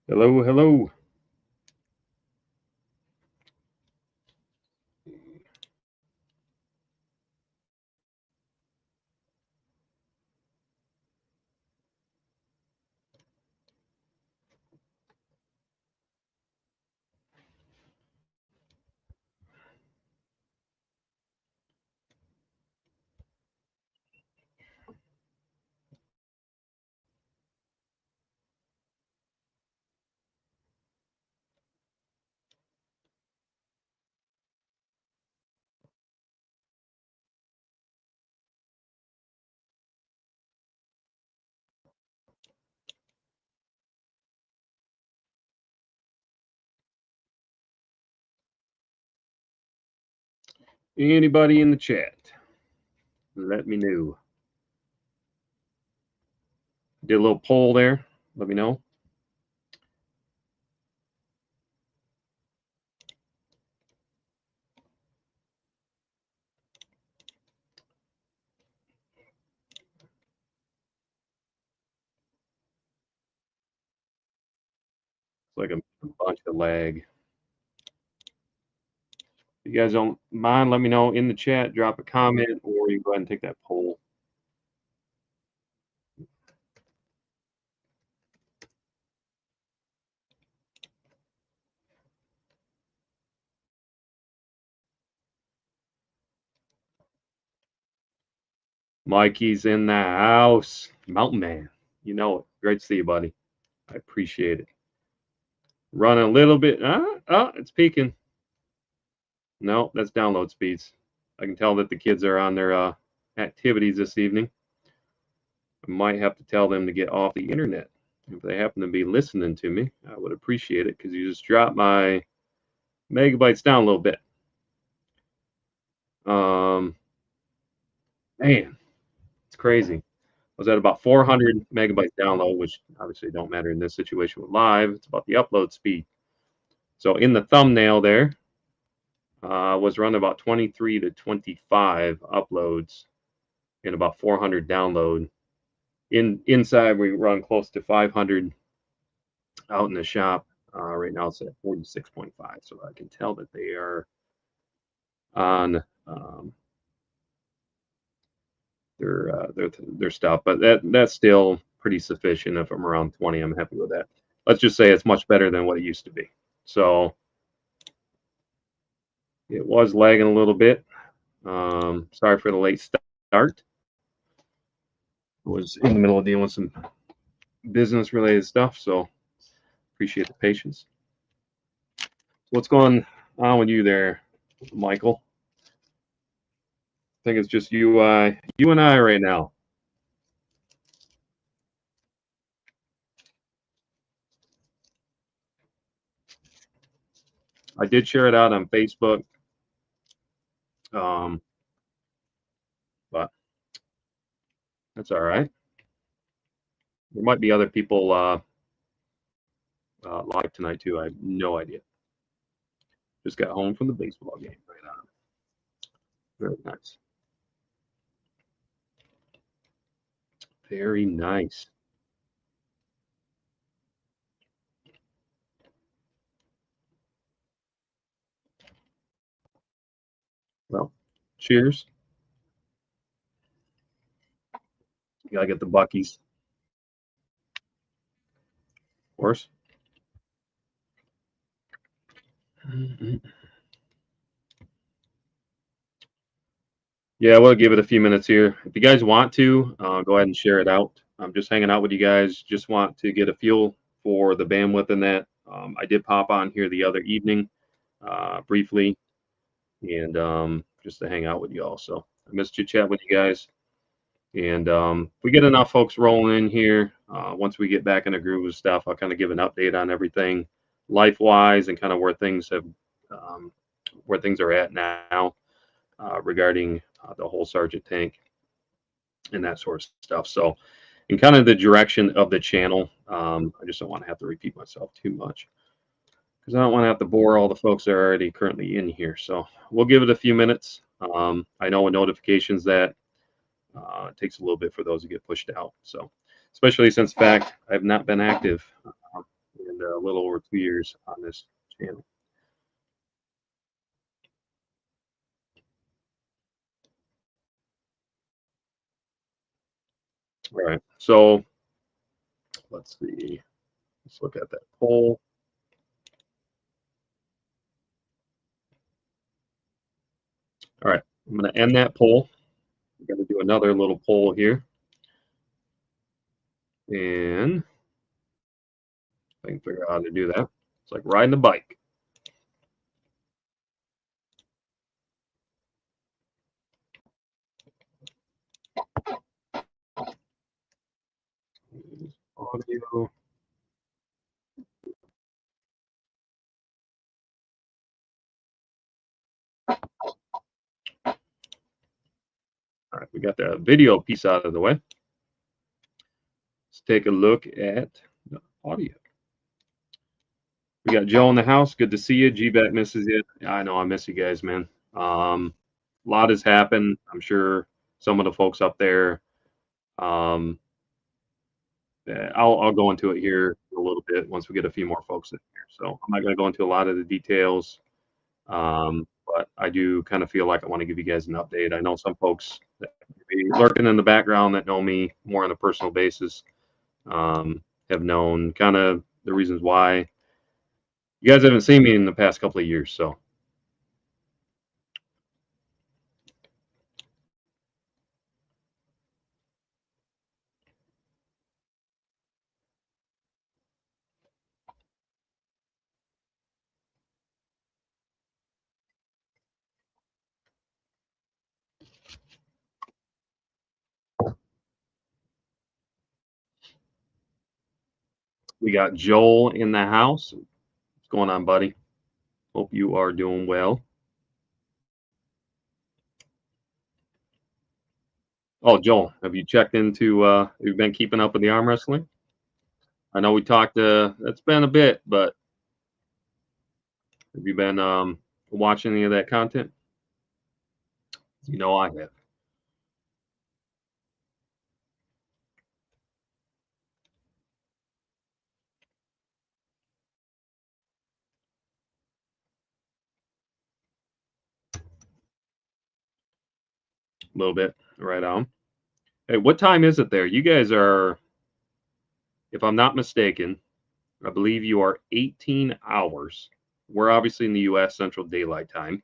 Hello, hello. Anybody in the chat? Let me know. Did a little poll there. Let me know. It's like a bunch of lag. If you guys don't mind, let me know in the chat. Drop a comment, or you can go ahead and take that poll. Mikey's in the house. Mountain Man. You know it. Great to see you, buddy. I appreciate it. Running a little bit. It's peaking. No, that's download speeds. I can tell that the kids are on their activities this evening. I might have to tell them to get off the internet. If they happen to be listening to me, I would appreciate it because you just dropped my megabytes down a little bit. Man, it's crazy. I was at about 400 megabytes download, which obviously don't matter in this situation with live. It's about the upload speed. So in the thumbnail there, was running about 23 to 25 uploads and about 400 download. Inside, we run close to 500 out in the shop. Right now, it's at 46.5. So I can tell that they are on their stuff, but that's still pretty sufficient. If I'm around 20, I'm happy with that. Let's just say it's much better than what it used to be. So it was lagging a little bit. Sorry for the late start. I was in the middle of dealing with some business related stuff, so appreciate the patience. What's going on with you there, Michael? I think it's just you and I right now. I did share it out on Facebook, but that's all right. There might be other people live tonight too. I have no idea. Just got home from the baseball game right on. Very nice. Very nice. Well, cheers. You gotta get the Buckies. Of course. Yeah, we'll give it a few minutes here. If you guys want to, go ahead and share it out. I'm just hanging out with you guys. Just want to get a feel for the bandwidth in that. I did pop on here the other evening briefly and just to hang out with you all. So I missed chit chat with you guys. And we get enough folks rolling in here. Once we get back in the groove of stuff, I'll kind of give an update on everything life-wise and kind of where things are at now regarding the whole Sergeant tank and that sort of stuff. So, in kind of the direction of the channel, I just don't want to have to repeat myself too much because I don't want to have to bore all the folks that are already currently in here. So we'll give it a few minutes. I know with notifications that it takes a little bit for those to get pushed out. So, especially since fact I've not been active and a little over 2 years on this channel. All right, so let's see. Let's look at that poll. All right, I'm going to end that poll. I'm going to do another little poll here, and I can figure out how to do that. It's like riding a bike. Audio. All right, we got the video piece out of the way. Let's take a look at the audio. We got Joe in the house. Good to see you. G-Bat misses you. I know I miss you guys, man. A lot has happened. I'm sure some of the folks up there. I'll go into it here a little bit once we get a few more folks in here. So I'm not going to go into a lot of the details, but I do kind of feel like I want to give you guys an update. I know some folks that be lurking in the background that know me more on a personal basis, have known kind of the reasons why. You guys haven't seen me in the past couple of years, so we got Joel in the house. What's going on, buddy? Hope you are doing well. Oh, Joel, have you checked into? Have you been keeping up with the arm wrestling? I know we talked. It's been a bit, but have you been watching any of that content? You know I have. A little bit, right on. Hey, what time is it there? You guys are, if I'm not mistaken, I believe you are 18 hours. We're obviously in the U.S. Central Daylight Time.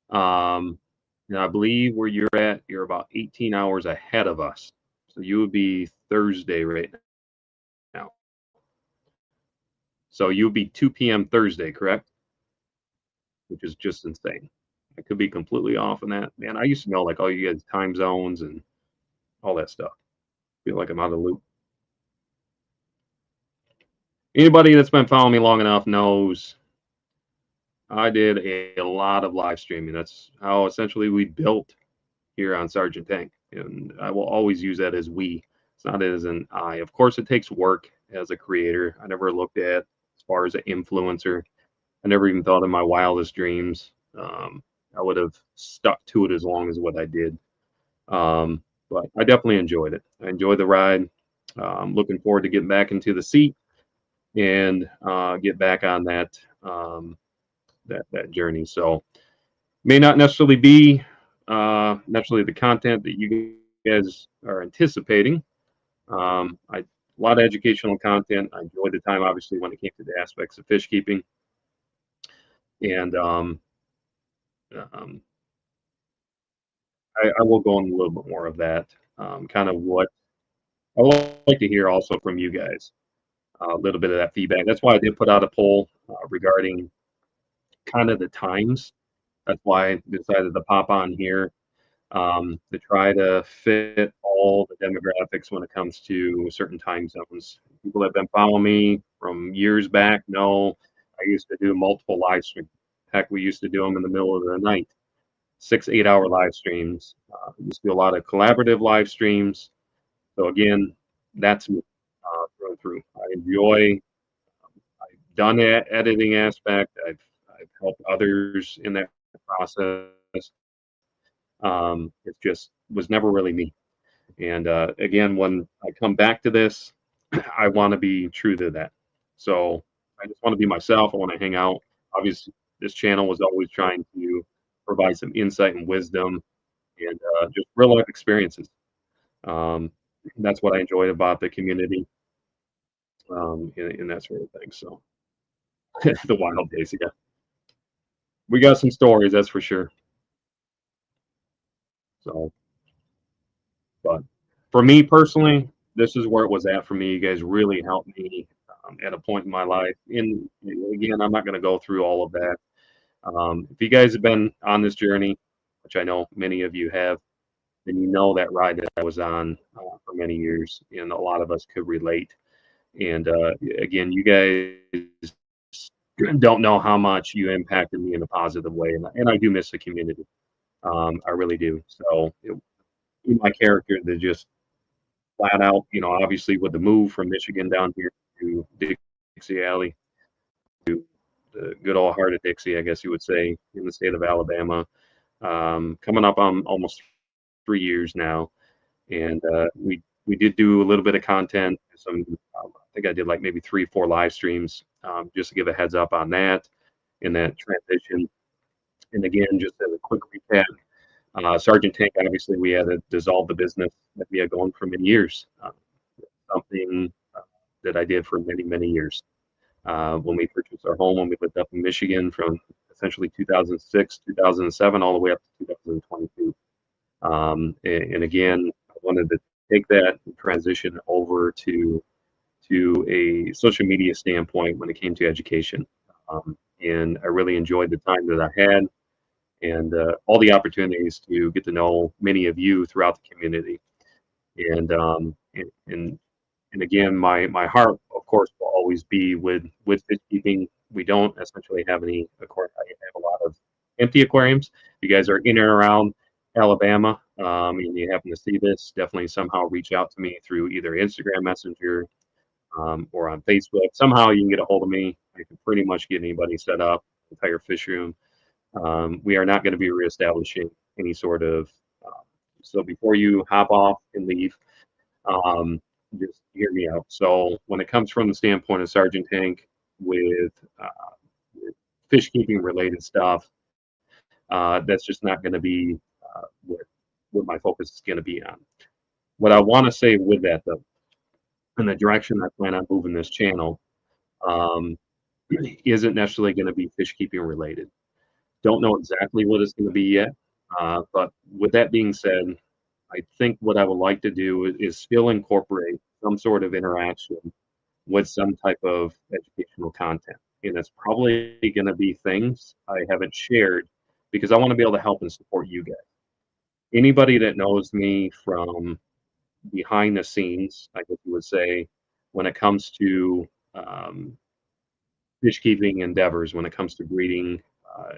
And I believe where you're at, you're about 18 hours ahead of us. So you would be Thursday right now. So you would be 2 p.m. Thursday, correct? Which is just insane. I could be completely off on that. Man, I used to know like all you guys time zones and all that stuff. Feel like I'm out of the loop. Anybody that's been following me long enough knows I did a lot of live streaming. That's how essentially we built here on Sergeant Tank. And I will always use that as we. It's not as an I. Of course, it takes work as a creator. I never looked at as far as an influencer. I never even thought in my wildest dreams I would have stuck to it as long as what I did. But I definitely enjoyed it. I enjoyed the ride. Looking forward to getting back into the seat and get back on that that journey. So may not necessarily be necessarily the content that you guys are anticipating. A lot of educational content. I enjoyed the time, obviously, when it came to the aspects of fish keeping, and um, I will go into a little bit more of that. Kind of what I would like to hear also from you guys. A little bit of that feedback. That's why I did put out a poll regarding kind of the times. That's why I decided to pop on here to try to fit all the demographics when it comes to certain time zones. People that have been following me from years back know I used to do multiple live streams. Heck, we used to do them in the middle of the night, 6, 8 hour live streams. We used to do a lot of collaborative live streams. So again, that's me through and through. I enjoy. I've done the editing aspect. I've helped others in that process. It just was never really me. And again, when I come back to this, I want to be true to that. So I just want to be myself. I want to hang out. Obviously, this channel was always trying to provide some insight and wisdom and just real life experiences. Um, that's what I enjoyed about the community and that sort of thing. So the wild days, yeah. We got some stories, that's for sure. So, but for me personally, this is where it was at for me. You guys really helped me at a point in my life. And again, I'm not going to go through all of that. If you guys have been on this journey, which I know many of you have, then you know that ride that I was on for many years, and a lot of us could relate. And again, you guys don't know how much you impacted me in a positive way, and I do miss the community. I really do. So my character to just flat out, obviously with the move from Michigan down here to Dixie Alley, the good old heart of Dixie, I guess you would say, in the state of Alabama. Coming up on almost 3 years now, and we did do a little bit of content. Some I think I did like maybe 3, 4 live streams, just to give a heads up on that in that transition. And again, just as a quick recap, Sergeant Tank, obviously, we had to dissolve the business that we had going for many years. Something that I did for many, many years. When we purchased our home, when we lived up in Michigan from essentially 2006, 2007, all the way up to 2022. And again, I wanted to take that and transition over to a social media standpoint when it came to education. And I really enjoyed the time that I had and all the opportunities to get to know many of you throughout the community. And and again, my heart, of course, will always be with fish keeping. We don't essentially have any aquarium. I have a lot of empty aquariums. If you guys are in and around Alabama, and you happen to see this, definitely somehow reach out to me through either Instagram Messenger or on Facebook. Somehow you can get a hold of me. I can pretty much get anybody set up, entire fish room. We are not going to be reestablishing any sort of. So before you hop off and leave, um, just hear me out. So when it comes from the standpoint of Sergeant Tank with fish keeping related stuff, that's just not going to be what my focus is going to be on. What I want to say with that, though, in the direction I plan on moving this channel, um, isn't necessarily going to be fish keeping related. Don't know exactly what it's going to be yet. But with that being said, I think what I would like to do is still incorporate some sort of interaction with some type of educational content. And it's probably going to be things I haven't shared because I want to be able to help and support you guys. Anybody that knows me from behind the scenes, I guess you would say, when it comes to fish keeping endeavors, when it comes to breeding,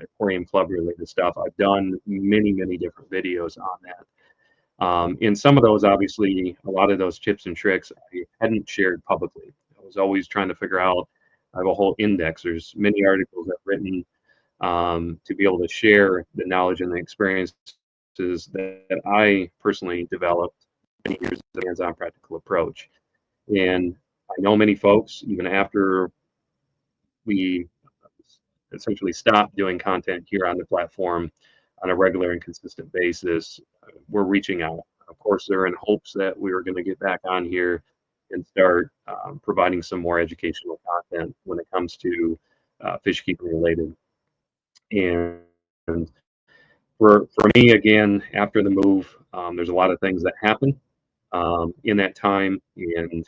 aquarium club related stuff, I've done many, many different videos on that. In some of those, obviously, a lot of those tips and tricks I hadn't shared publicly. I was always trying to figure out. I have a whole index. There's many articles I've written to be able to share the knowledge and the experiences that I personally developed many years of hands-on practical approach. And I know many folks, even after we essentially stopped doing content here on the platform on a regular and consistent basis, we're reaching out. Of course, they're in hopes that we were going to get back on here and start providing some more educational content when it comes to fish keeping related. And for me, again, after the move, there's a lot of things that happen in that time and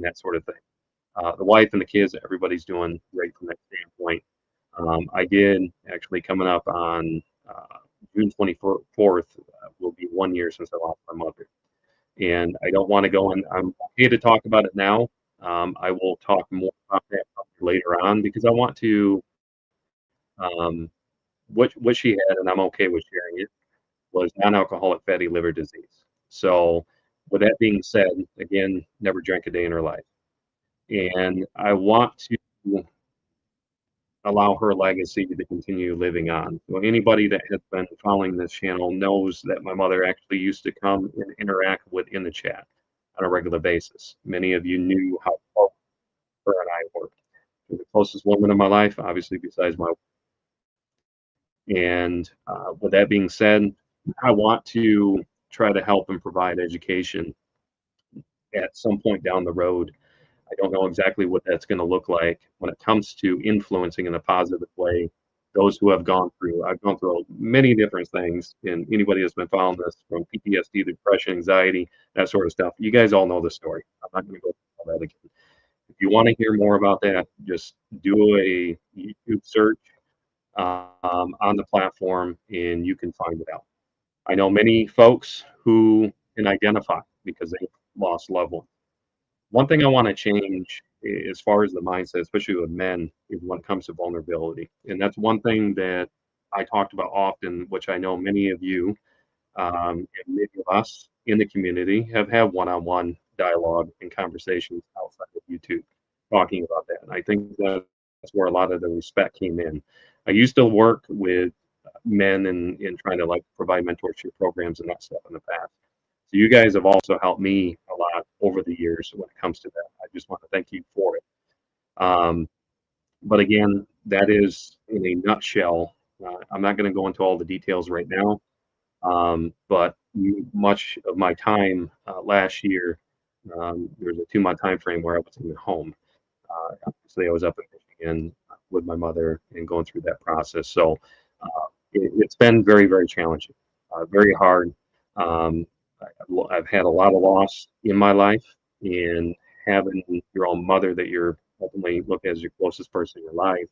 that sort of thing. The wife and the kids, everybody's doing great from that standpoint. I did actually coming up on June 24th will be 1 year since I lost my mother. And I don't want to go in. I'm okay to talk about it now. I will talk more about that later on because I want to. Um, what she had, and I'm okay with sharing it, was non-alcoholic fatty liver disease. So, with that being said, again, never drank a day in her life, and I want to allow her legacy to continue living on. So anybody that has been following this channel knows that my mother actually used to come and interact with in the chat on a regular basis. Many of you knew how close her and I were. the closest woman in my life, obviously besides my. And with that being said, I want to try to help and provide education at some point down the road. I don't know exactly what that's going to look like when it comes to influencing in a positive way those who have gone through. I've gone through many different things, and anybody that's been following this from PTSD, depression, anxiety, that sort of stuff, you guys all know the story. I'm not going to go through all that again. If you want to hear more about that, just do a YouTube search on the platform, and you can find it out. I know many folks who can identify because they've lost loved ones. One thing I want to change as far as the mindset, especially with men, is when it comes to vulnerability. And that's one thing that I talked about often, which I know many of you and many of us in the community have had one-on-one dialogue and conversations outside of YouTube talking about that. And I think that's where a lot of the respect came in. I used to work with men and trying to like provide mentorship programs and that stuff in the past. So you guys have also helped me a lot over the years when it comes to that. I just want to thank you for it. Um, but again, that is in a nutshell. I'm not going to go into all the details right now, but much of my time last year, there was a 2 month time frame where I wasn't even home. Obviously, I was up in Michigan with my mother and going through that process. So it's been very, very challenging, very hard. Um, I've had a lot of loss in my life, and having your own mother that you're ultimately look as your closest person in your life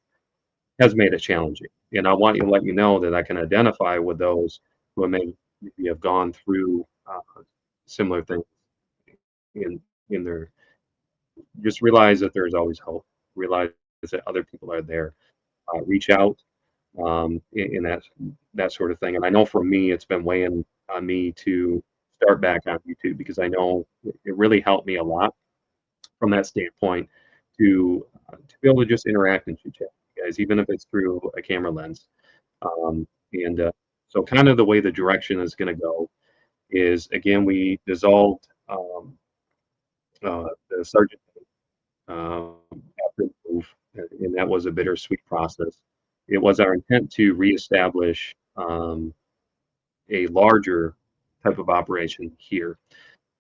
has made it challenging. And I want you to let you know that I can identify with those who maybe have gone through similar things in their. Just realize that there's always hope. Realize that other people are there. Reach out in that sort of thing. And I know for me, it's been weighing on me to start back on YouTube because I know it really helped me a lot from that standpoint to be able to just interact and chit chat with you guys, even if it's through a camera lens. And so, kind of the way the direction is going to go is again, we dissolved the sergeant um, after the move, and that was a bittersweet process. It was our intent to reestablish a larger type of operation here.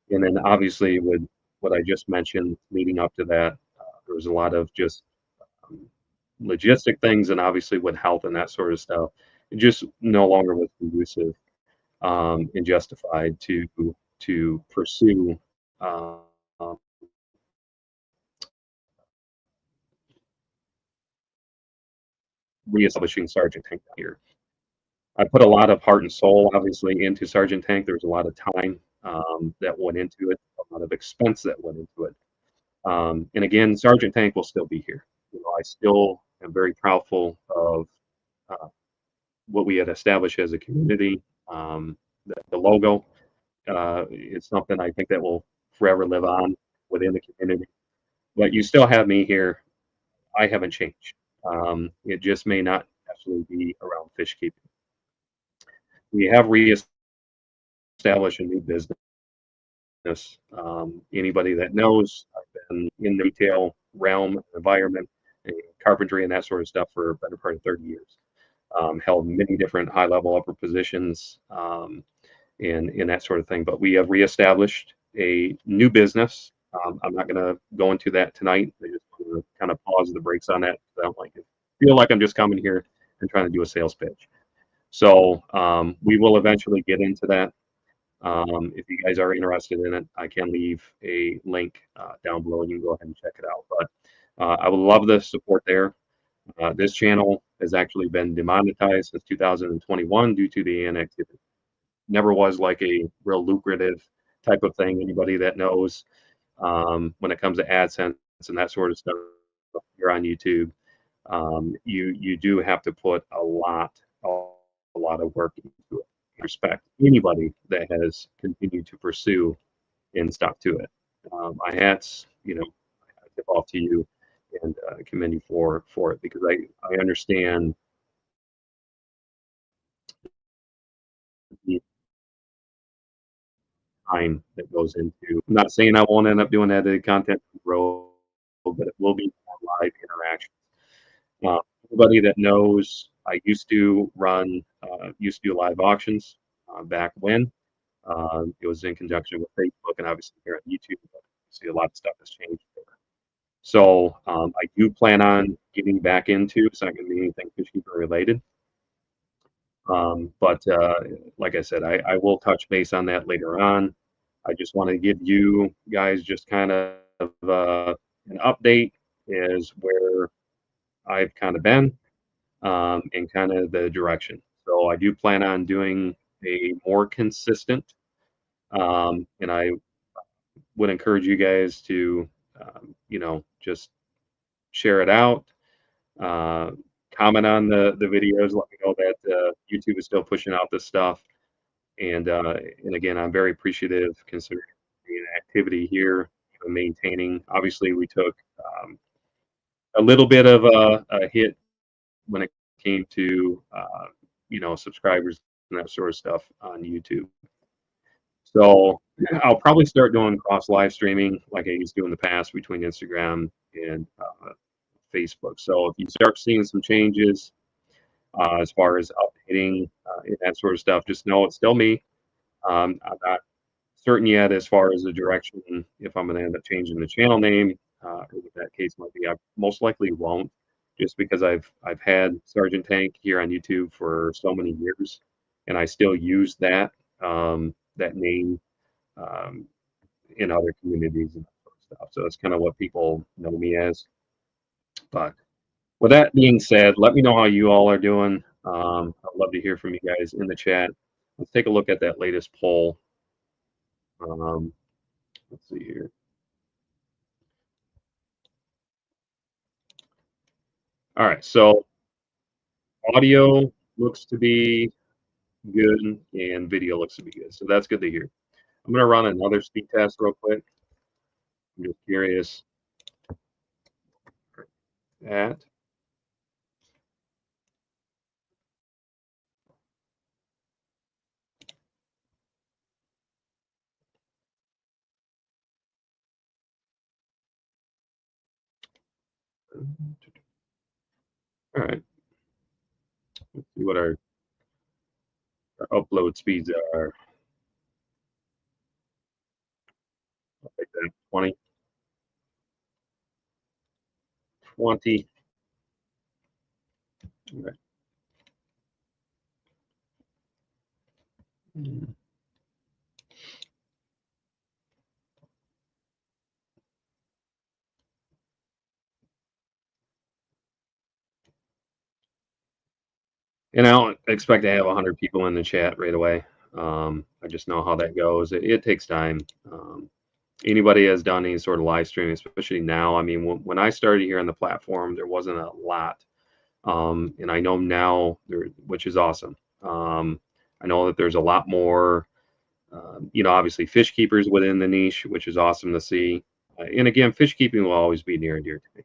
And then obviously with what I just mentioned leading up to that, there was a lot of just um, logistic things and obviously with health and that sort of stuff. It just no longer was conducive and justified to pursue reestablishing Sergeant Tank here. I put a lot of heart and soul, obviously, into Sergeant Tank. There was a lot of time that went into it, a lot of expense that went into it. And again, Sergeant Tank will still be here. You know, I still am very proudful of uh, what we had established as a community. The logo is something I think that will forever live on within the community. But you still have me here. I haven't changed. It just may not actually be around fish keeping. We have reestablished a new business. Anybody that knows, I've been in the retail realm, environment, and carpentry, and that sort of stuff for a better part of 30 years. Held many different high level upper positions and that sort of thing. But we have reestablished a new business. I'm not going to go into that tonight. I just want to kind of pause the brakes on that. I don't like it. Feel like I'm just coming here and trying to do a sales pitch. So we will eventually get into that. If you guys are interested in it, I can leave a link down below and you can go ahead and check it out. But I would love the support there. This channel has actually been demonetized since 2021 due to the inactivity. Never was like a real lucrative type of thing. Anybody that knows when it comes to AdSense and that sort of stuff, you're on YouTube. You do have to put a lot of work into it. I respect anybody that has continued to pursue and stuck to it. My hats, I tip off to you and commend you for it because I understand the time that goes into. I'm not saying I won't end up doing edited content for growth, but it will be. live interaction. Anybody that knows, I used to used to do live auctions back when. It was in conjunction with Facebook and obviously here on YouTube. But see, a lot of stuff has changed there. So I do plan on getting back into. It's not going to be anything fish keeper related. But like I said, I will touch base on that later on. I just want to give you guys just kind of an update is where I've kind of been and kind of the direction. So I do plan on doing a more consistent, and I would encourage you guys to, just share it out, uh, comment on the videos, let me know that YouTube is still pushing out this stuff. And again, I'm very appreciative considering the activity here, maintaining. Obviously, we took a little bit of a hit when it came to subscribers and that sort of stuff on YouTube. So I'll probably start doing cross live streaming like I used to do in the past between Instagram and Facebook. So if you start seeing some changes as far as updating and that sort of stuff, just know it's still me. I'm not certain yet as far as the direction if I'm going to end up changing the channel name or what that case might be. I most likely won't, just because I've had Sergeant Tank here on YouTube for so many years, and I still use that name um, in other communities and that sort of stuff. So that's kind of what people know me as. But with that being said, let me know how you all are doing. I'd love to hear from you guys in the chat. Let's take a look at that latest poll. Let's see here. All right, so audio looks to be good and video looks to be good. So that's good to hear. I'm going to run another speed test real quick. I'm just curious at. All right, let's see what our upload speeds are. Like that, 20. 20. All right. And I don't expect to have 100 people in the chat right away. I just know how that goes. It takes time. Anybody has done any sort of live streaming, especially now. I mean, when I started here on the platform, there wasn't a lot. And I know now, which is awesome. I know that there's a lot more, obviously fish keepers within the niche, which is awesome to see. And again, fish keeping will always be near and dear to me.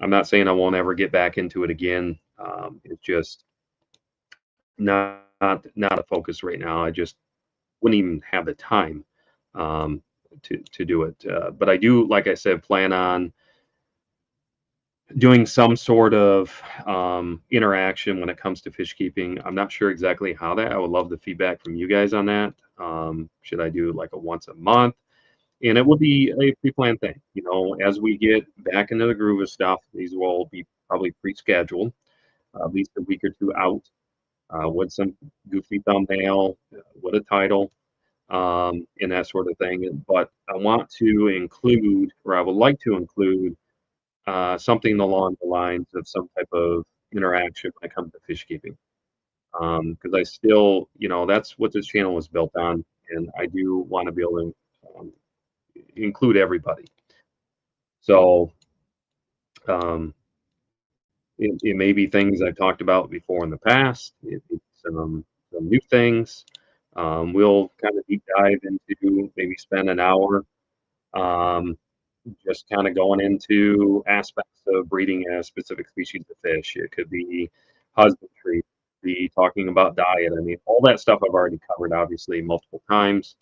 I'm not saying I won't ever get back into it again. It's just not a focus right now. I just wouldn't even have the time to do it. But I do, like I said, plan on doing some sort of interaction when it comes to fish keeping. I'm not sure exactly how that. I would love the feedback from you guys on that. Should I do like a once a month? And it will be a pre-planned thing. As we get back into the groove of stuff, these will be probably pre-scheduled, at least a week or two out, with some goofy thumbnail, with a title, and that sort of thing. But I want to include, or I would like to include, something along the lines of some type of interaction when it comes to fish keeping. Because I still, that's what this channel was built on, and I do want to be able to include everybody. So it may be things I've talked about before in the past. Some new things. We'll kind of deep dive into maybe spend an hour just kind of going into aspects of breeding a specific species of fish. It could be husbandry, be talking about diet. I mean, all that stuff I've already covered, obviously, multiple times.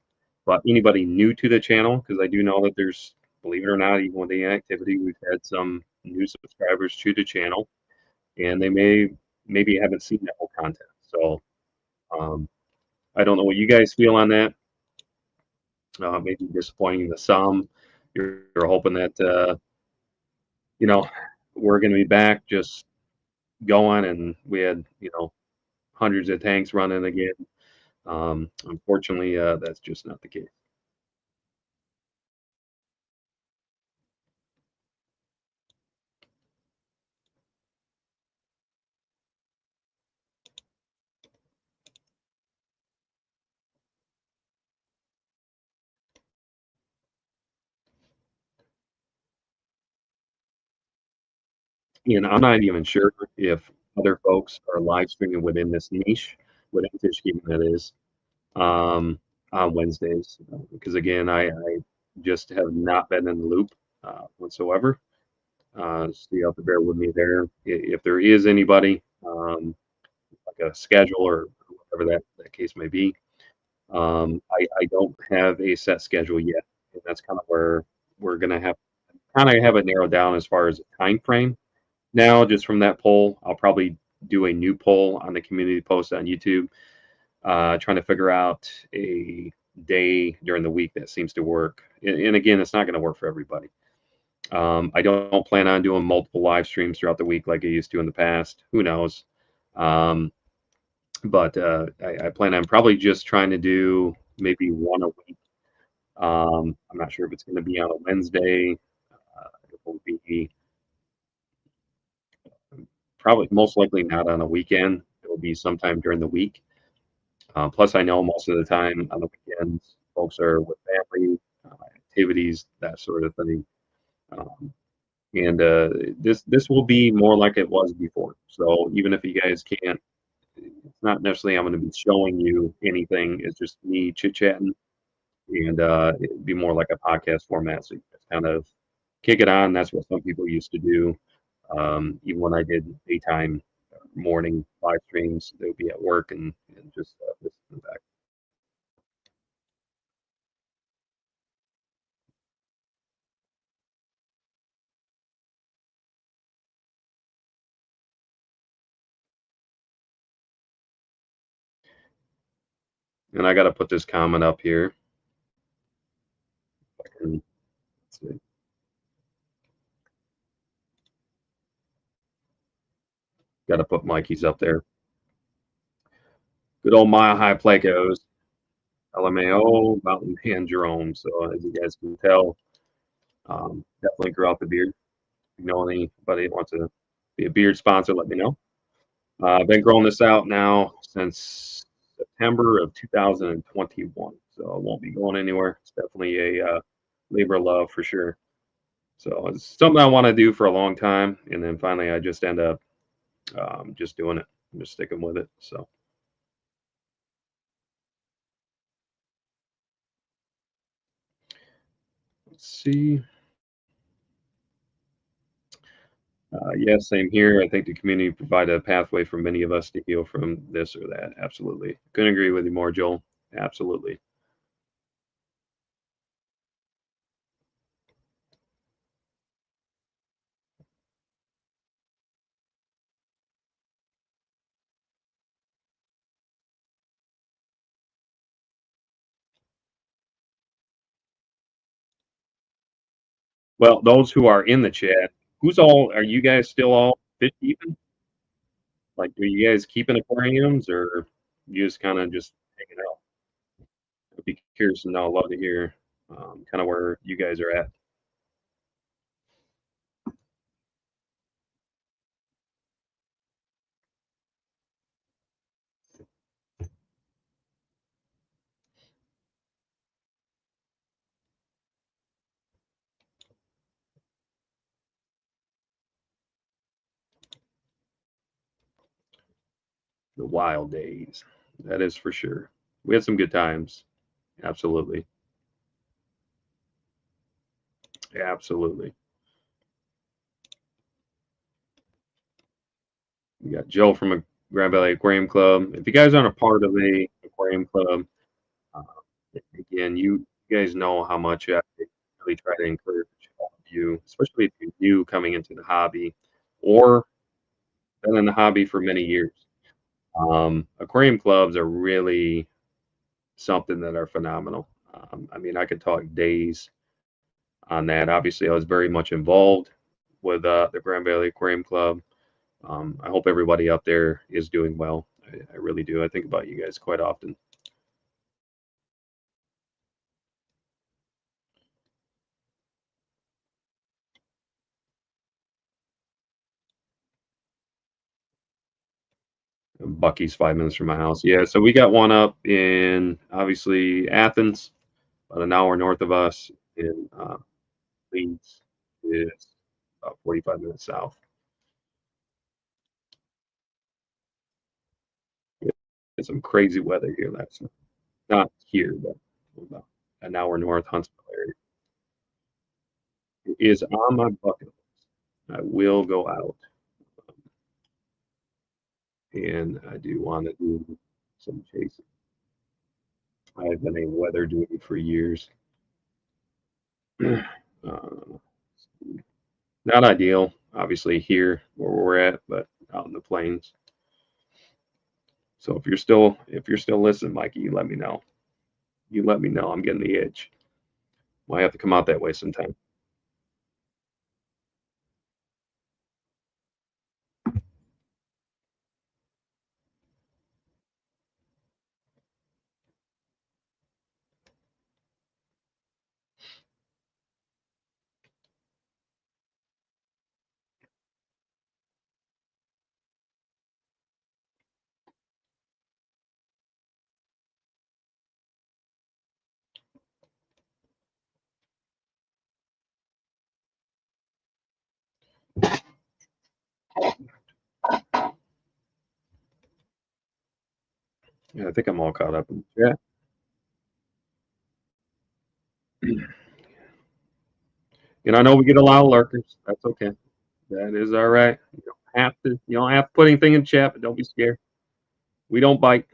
But anybody new to the channel, because I do know that there's believe it or not, even with the inactivity, we've had some new subscribers to the channel, and they maybe haven't seen that whole content. So um, I don't know what you guys feel on that. Maybe disappointing to some. You're hoping that you know we're going to be back just going, and we had hundreds of tanks running again. Unfortunately, that's just not the case. And I'm not even sure if other folks are live streaming within this niche, within fish keeping that is, on Wednesdays. Because again, I just have not been in the loop whatsoever. So you have to bear with me there. If there is anybody, like a schedule or whatever that case may be, I don't have a set schedule yet. And that's kind of where we're going to have it narrowed down as far as a time frame. Now, just from that poll, I'll probably do a new poll on the community post on YouTube, trying to figure out a day during the week that seems to work. And again, it's not going to work for everybody. I don't plan on doing multiple live streams throughout the week like I used to in the past. Who knows? Um, but I plan on probably just trying to do maybe one a week. I'm not sure if it's going to be on a Wednesday. It will be probably most likely not on a weekend. It will be sometime during the week. Plus, I know most of the time on the weekends, folks are with family, activities, that sort of thing. Um, and this will be more like it was before. So even if you guys can't, it's not necessarily I'm going to be showing you anything. It's just me chit chatting, and it'd be more like a podcast format. So you just kind of kick it on. That's what some people used to do. Even when I did daytime morning live streams, they would be at work and just listen back. And I got to put this comment up here. And got to put Mikey's up there. Good old Mile High Placos, LMAO, Mountain Man Jerome. So as you guys can tell, definitely grow out the beard. If you know anybody that wants to be a beard sponsor, let me know. I've been growing this out now since September of 2021, so it won't be going anywhere. It's definitely a labor of love for sure. So it's something I want to do for a long time, and then finally I just end up just doing it, just sticking with it. So let's see. Yeah, same here. I think the community provided a pathway for many of us to heal from this or that. Absolutely. Couldn't agree with you more, Joel. Absolutely. Well, those who are in the chat, who's all, are you guys still all fish keeping? Like, are you guys keeping aquariums or you just kind of just hanging out? I'd be curious to know. I'd love to hear kind of where you guys are at. The wild days. That is for sure. We had some good times. Absolutely. Absolutely. We got Joe from a Grand Valley Aquarium Club. If you guys aren't a part of a aquarium club, uh, again, you guys know how much I really try to encourage all of you, especially if you're new coming into the hobby or been in the hobby for many years. Aquarium clubs are really something that are phenomenal. I mean, I could talk days on that. Obviously, I was very much involved with the Grand Valley Aquarium Club. I hope everybody out there is doing well. I really do. I think about you guys quite often. Bucky's 5 minutes from my house. Yeah, so we got one up in obviously Athens, about an hour north of us. In Leeds is about 45 minutes south. It's some crazy weather here. That's not here, but about an hour north, Huntsville area. It is on my bucket list. I will go out, and I do want to do some chasing. I've been a weather dude for years. uh, Not ideal, obviously here where we're at, but out in the plains. So if you're still listening, Mikey, you let me know. You let me know. I'm getting the itch. Might have to come out that way sometime. Yeah, I think I'm all caught up in the chat. And I know we get a lot of lurkers. That's okay. That is all right. You don't have to put anything in chat, but don't be scared. We don't bite.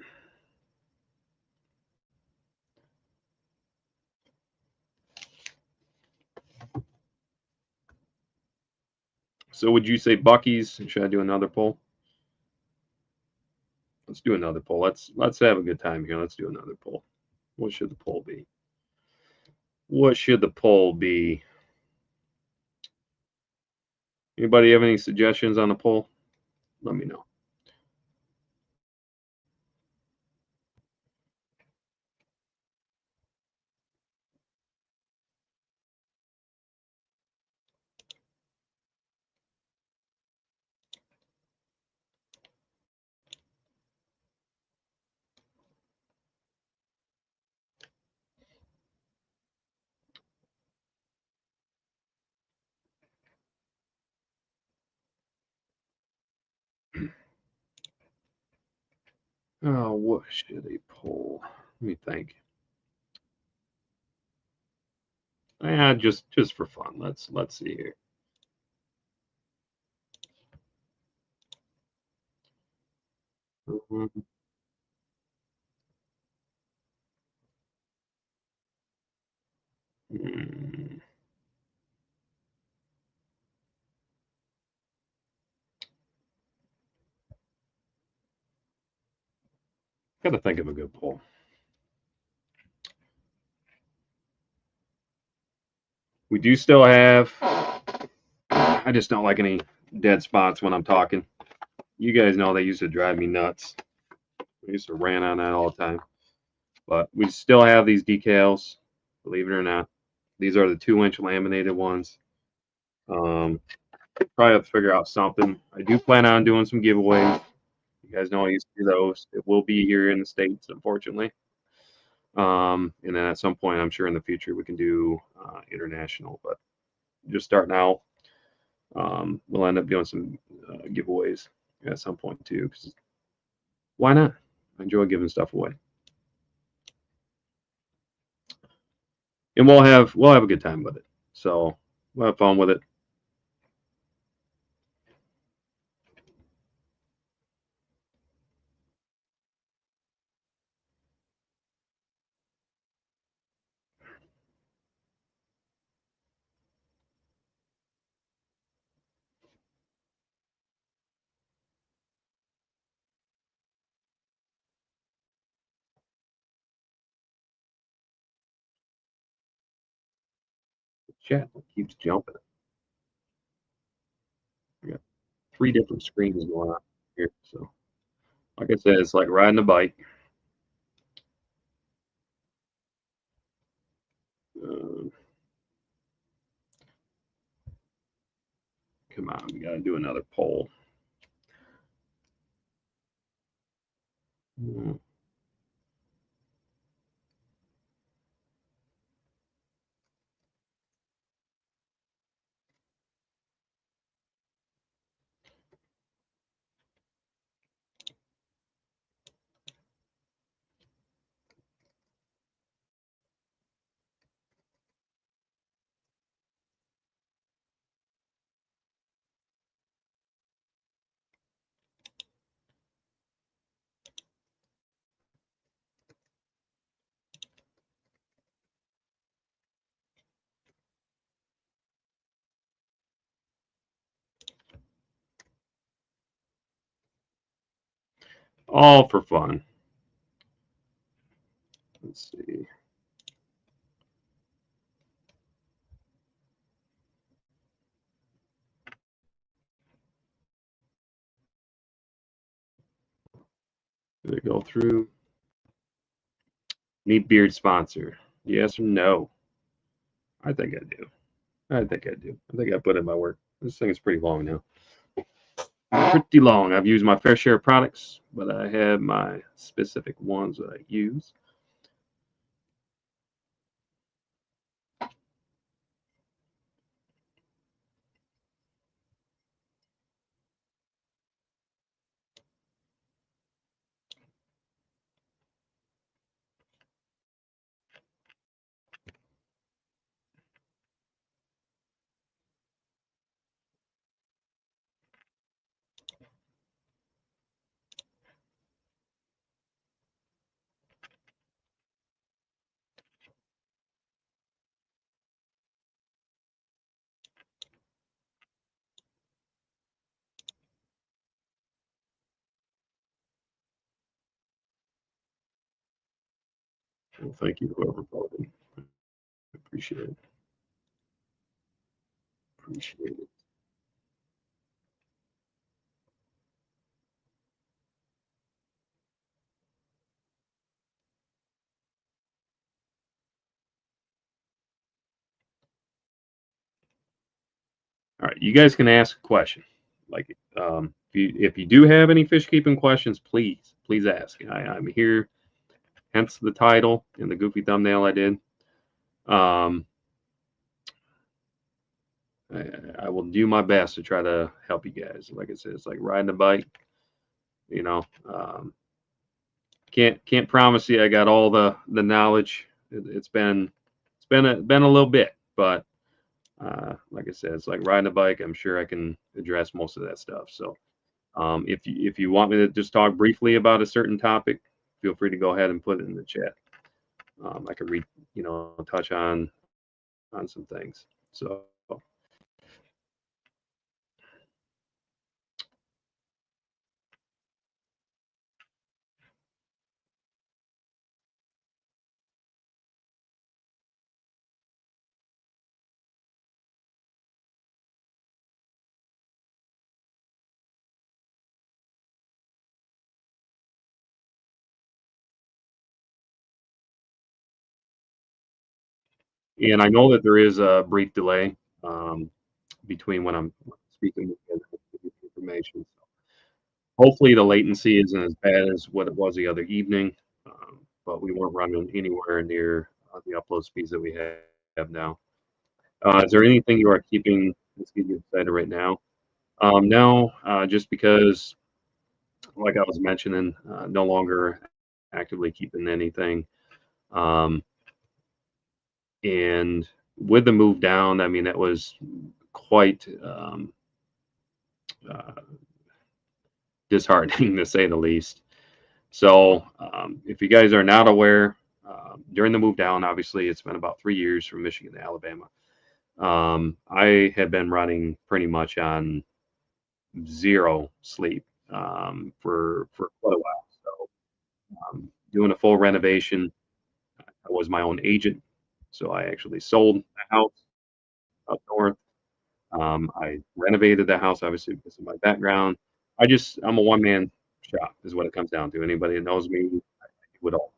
So would you say Bucky's? Should I do another poll? Let's do another poll. Let's have a good time here. Let's do another poll. What should the poll be? What should the poll be? Anybody have any suggestions on the poll? Let me know. Oh, what should a poll? Let me think. Yeah, just for fun. Let's see here. Mhm. Hmm. Gotta think of a good poll. We do still have. I just don't like any dead spots when I'm talking. You guys know they used to drive me nuts. I used to rant on that all the time. But we still have these decals, believe it or not. These are the 2-inch laminated ones. Probably have to figure out something. I do plan on doing some giveaways. You guys know I used to do those. It will be here in the States, unfortunately. And then at some point, I'm sure in the future we can do international. But just starting out, we'll end up doing some giveaways at some point too. 'Cause why not? I enjoy giving stuff away, and we'll have a good time with it. So we'll have fun with it. Chat keeps jumping. I got 3 different screens going on here, so like I said, it's like riding a bike. Uh, Come on, we gotta do another poll. Mm, all for fun. Let's see. Did it go through? Need beard sponsor? Yes or no? I think I do. I think I do. I think I put in my work. This thing is pretty long now. Pretty long. I've used my fair share of products, but I have my specific ones that I use. Well, thank you, whoever voted. Appreciate it. Appreciate it. All right, you guys can ask a question. Like, if you do have any fish keeping questions, please ask. I'm here, hence the title and the goofy thumbnail I did. Um, I will do my best to try to help you guys. Like I said, it's like riding a bike. You know, can't promise you I got all the knowledge. It's been a little bit, but like I said, it's like riding a bike. I'm sure I can address most of that stuff. So if you want me to just talk briefly about a certain topic, feel free to go ahead and put it in the chat. I could touch on some things. So and I know that there is a brief delay um, between when I'm speaking and information. Hopefully, the latency isn't as bad as what it was the other evening, but we weren't running anywhere near the upload speeds that we have now. Is there anything you are keeping that's getting you excited right now? No, just because, like I was mentioning, no longer actively keeping anything. Um, and with the move down, I mean, that was quite uh, disheartening to say the least. So, if you guys are not aware, during the move down, obviously it's been about 3 years from Michigan to Alabama. I had been running pretty much on zero sleep for quite a while. So, doing a full renovation, I was my own agent, so I actually sold the house. up north. I renovated the house, obviously, because of my background. I'm a one man shop, is what it comes down to. Anybody that knows me, I do it all.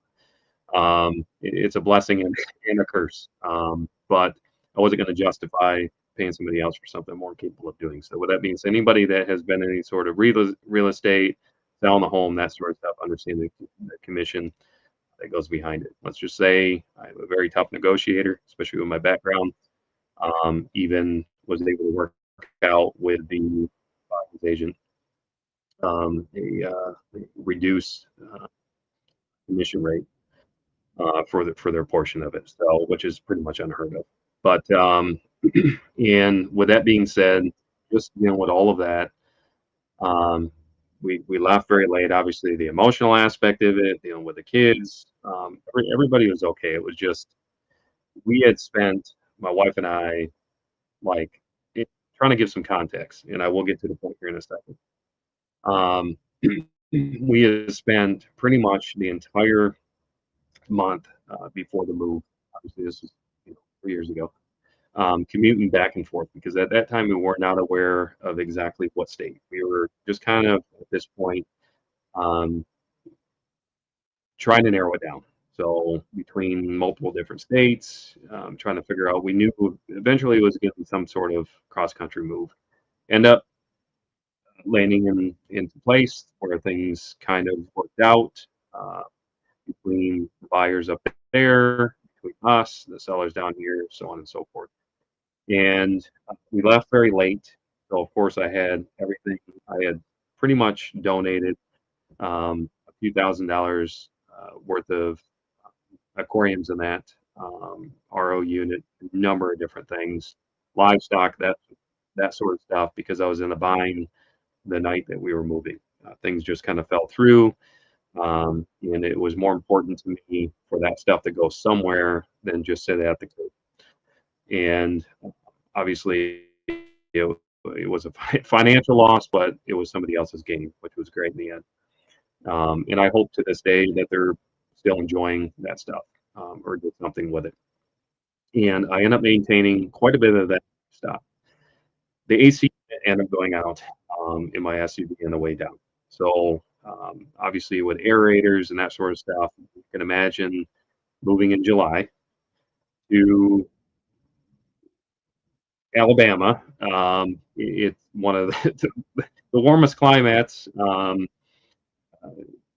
It's a blessing and a curse. But I wasn't going to justify paying somebody else for something I'm more capable of doing. So, with that being said, anybody that has been in any sort of real estate, selling a home, that sort of stuff, understand the commission that goes behind it. Let's just say I'm a very tough negotiator, especially with my background. Even was able to work out with the buyer's agent a reduced commission rate for their portion of it, so which is pretty much unheard of. But and with that being said, just dealing with all of that, um, we left very late. Obviously, the emotional aspect of it, dealing with the kids, everybody was okay. It was just we had spent my wife and I like trying to give some context, and I will get to the point here in a second. Um, we had spent pretty much the entire month before the move. Obviously, this was 3 years ago. Commuting back and forth because at that time we were not aware of exactly what state. We were just kind of at this point um, trying to narrow it down. So between multiple different states, trying to figure out, we knew eventually it was getting some sort of cross country move. End up landing into place where things kind of worked out uh, between the buyers up there, between us, the sellers down here, so on and so forth. And we left very late. So of course I had everything. I had pretty much donated a few $1,000s worth of aquariums in that RO unit, a number of different things, livestock, that sort of stuff, because I was in a bind the night that we were moving. Things just kind of fell through, and it was more important to me for that stuff to go somewhere than just sit at the coop. And obviously, it, it was a financial loss, but it was somebody else's gain, which was great in the end. And I hope to this day that they're still enjoying that stuff or did something with it. And I end up maintaining quite a bit of that stuff. The AC ended up going out in my SUV on the way down. So obviously, with aerators and that sort of stuff, you can imagine moving in July to Alabama. It's one of the warmest climates in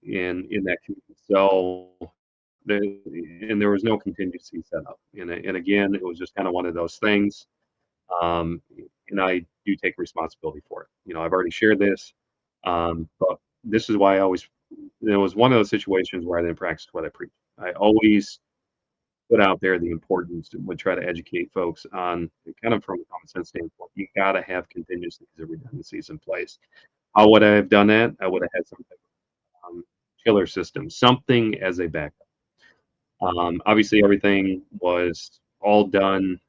that community. So the and there was no contingency set up. And again, it was just kind of one of those things. Um, and I do take responsibility for it. I've already shared this, but this is why I always. It was one of those situations where I didn't practice what I preach. I always put out there the importance and would try to educate folks on kind of from a common sense standpoint. You got to have contingencies and redundancies in place. How would I have done that? I would have had some type of chiller system, something as a backup. Obviously, everything was all done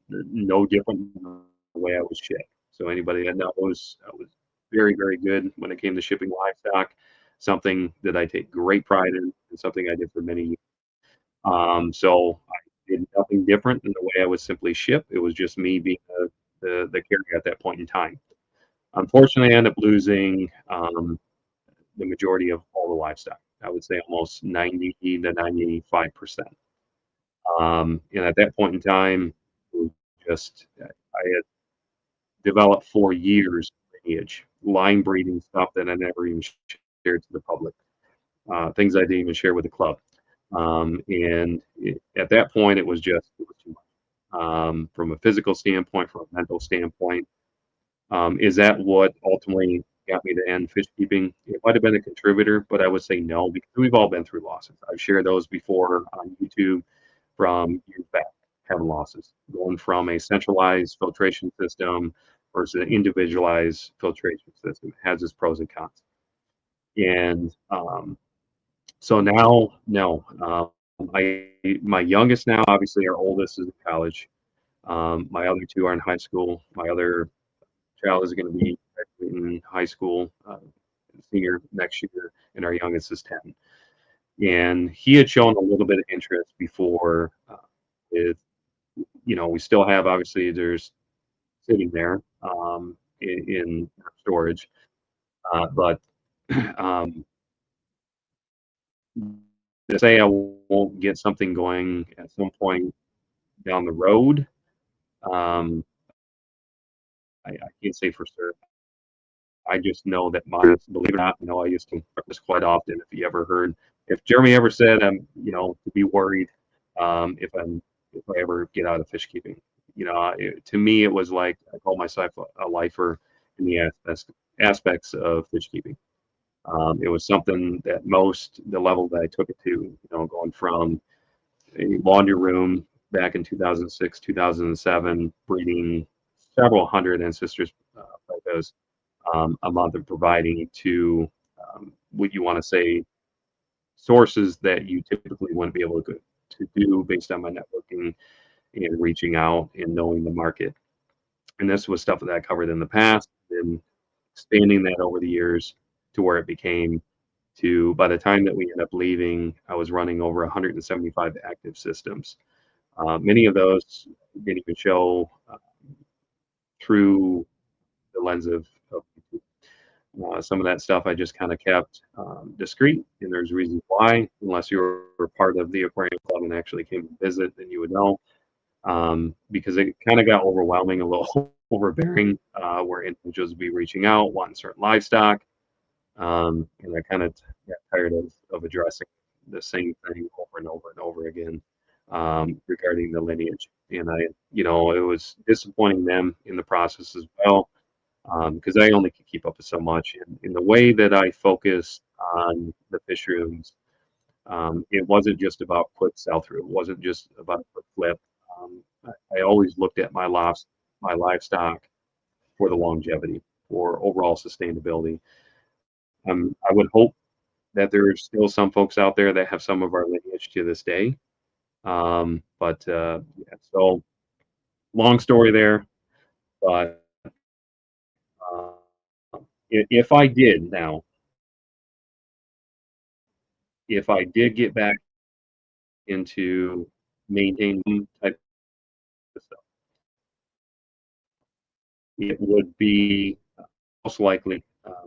no different than the way I was shipped. So anybody that knows, I was very, very good when it came to shipping livestock. Something that I take great pride in, and something I did for many years. So I did nothing different than the way I would simply ship. It was just me being the carrier at that point in time. Unfortunately, I ended up losing the majority of all the livestock. I would say almost 90 to 95%. And at that point in time, it was just I had developed for years lineage, line breeding stuff that I never even shared to the public, things I didn't even share with the club. At that point, it was too much. From a physical standpoint, from a mental standpoint, is that what ultimately got me to end fish keeping? It might have been a contributor, but I would say no because we've all been through losses. I've shared those before on YouTube from years back, having losses, going from a centralized filtration system versus an individualized filtration system. It has its pros and cons. And so now, no, my youngest now, obviously, our oldest is in college. My other two are in high school. My other child is going to be graduating high school, senior next year, and our youngest is 10. And he had shown a little bit of interest before with you know, we still have, obviously, there's sitting there in storage, but um, to say I won't get something going at some point down the road, um, I can't say for sure. I just know that mine, believe it or not, you know, I used to this quite often. If you ever heard, if Jeremy ever said, you know, to be worried, if I ever get out of fish keeping, you know, to me it was like I call myself a lifer in the aspects of fish keeping. It was something that the level that I took it to, you know, going from a laundry room back in 2006, 2007, breeding several hundred ancestors, phytos, a month of providing to what you want to say sources that you typically wouldn't be able to do based on my networking and reaching out and knowing the market. And this was stuff that I covered in the past and expanding that over the years to where it became to by the time that we ended up leaving, I was running over 175 active systems. Many of those didn't even show through the lens of some of that stuff I just kind of kept discreet, and there's reasons why. Unless you were part of the aquarium club and actually came to visit, then you would know. Because it kind of got overwhelming, a little overbearing, where individuals would be reaching out, wanting certain livestock, and I kind of got tired of addressing the same thing over and over and over again regarding the lineage. And you know, it was disappointing them in the process as well because I only could keep up with so much. And in the way that I focused on the fish rooms, it wasn't just about quick sell through. It wasn't just about a quick flip. I always looked at my livestock for the longevity, for overall sustainability. I would hope that there's still some folks out there that have some of our lineage to this day. But yeah, so long story there. But uh, if I did now, if I did get back into maintaining type of stuff, it would be most likely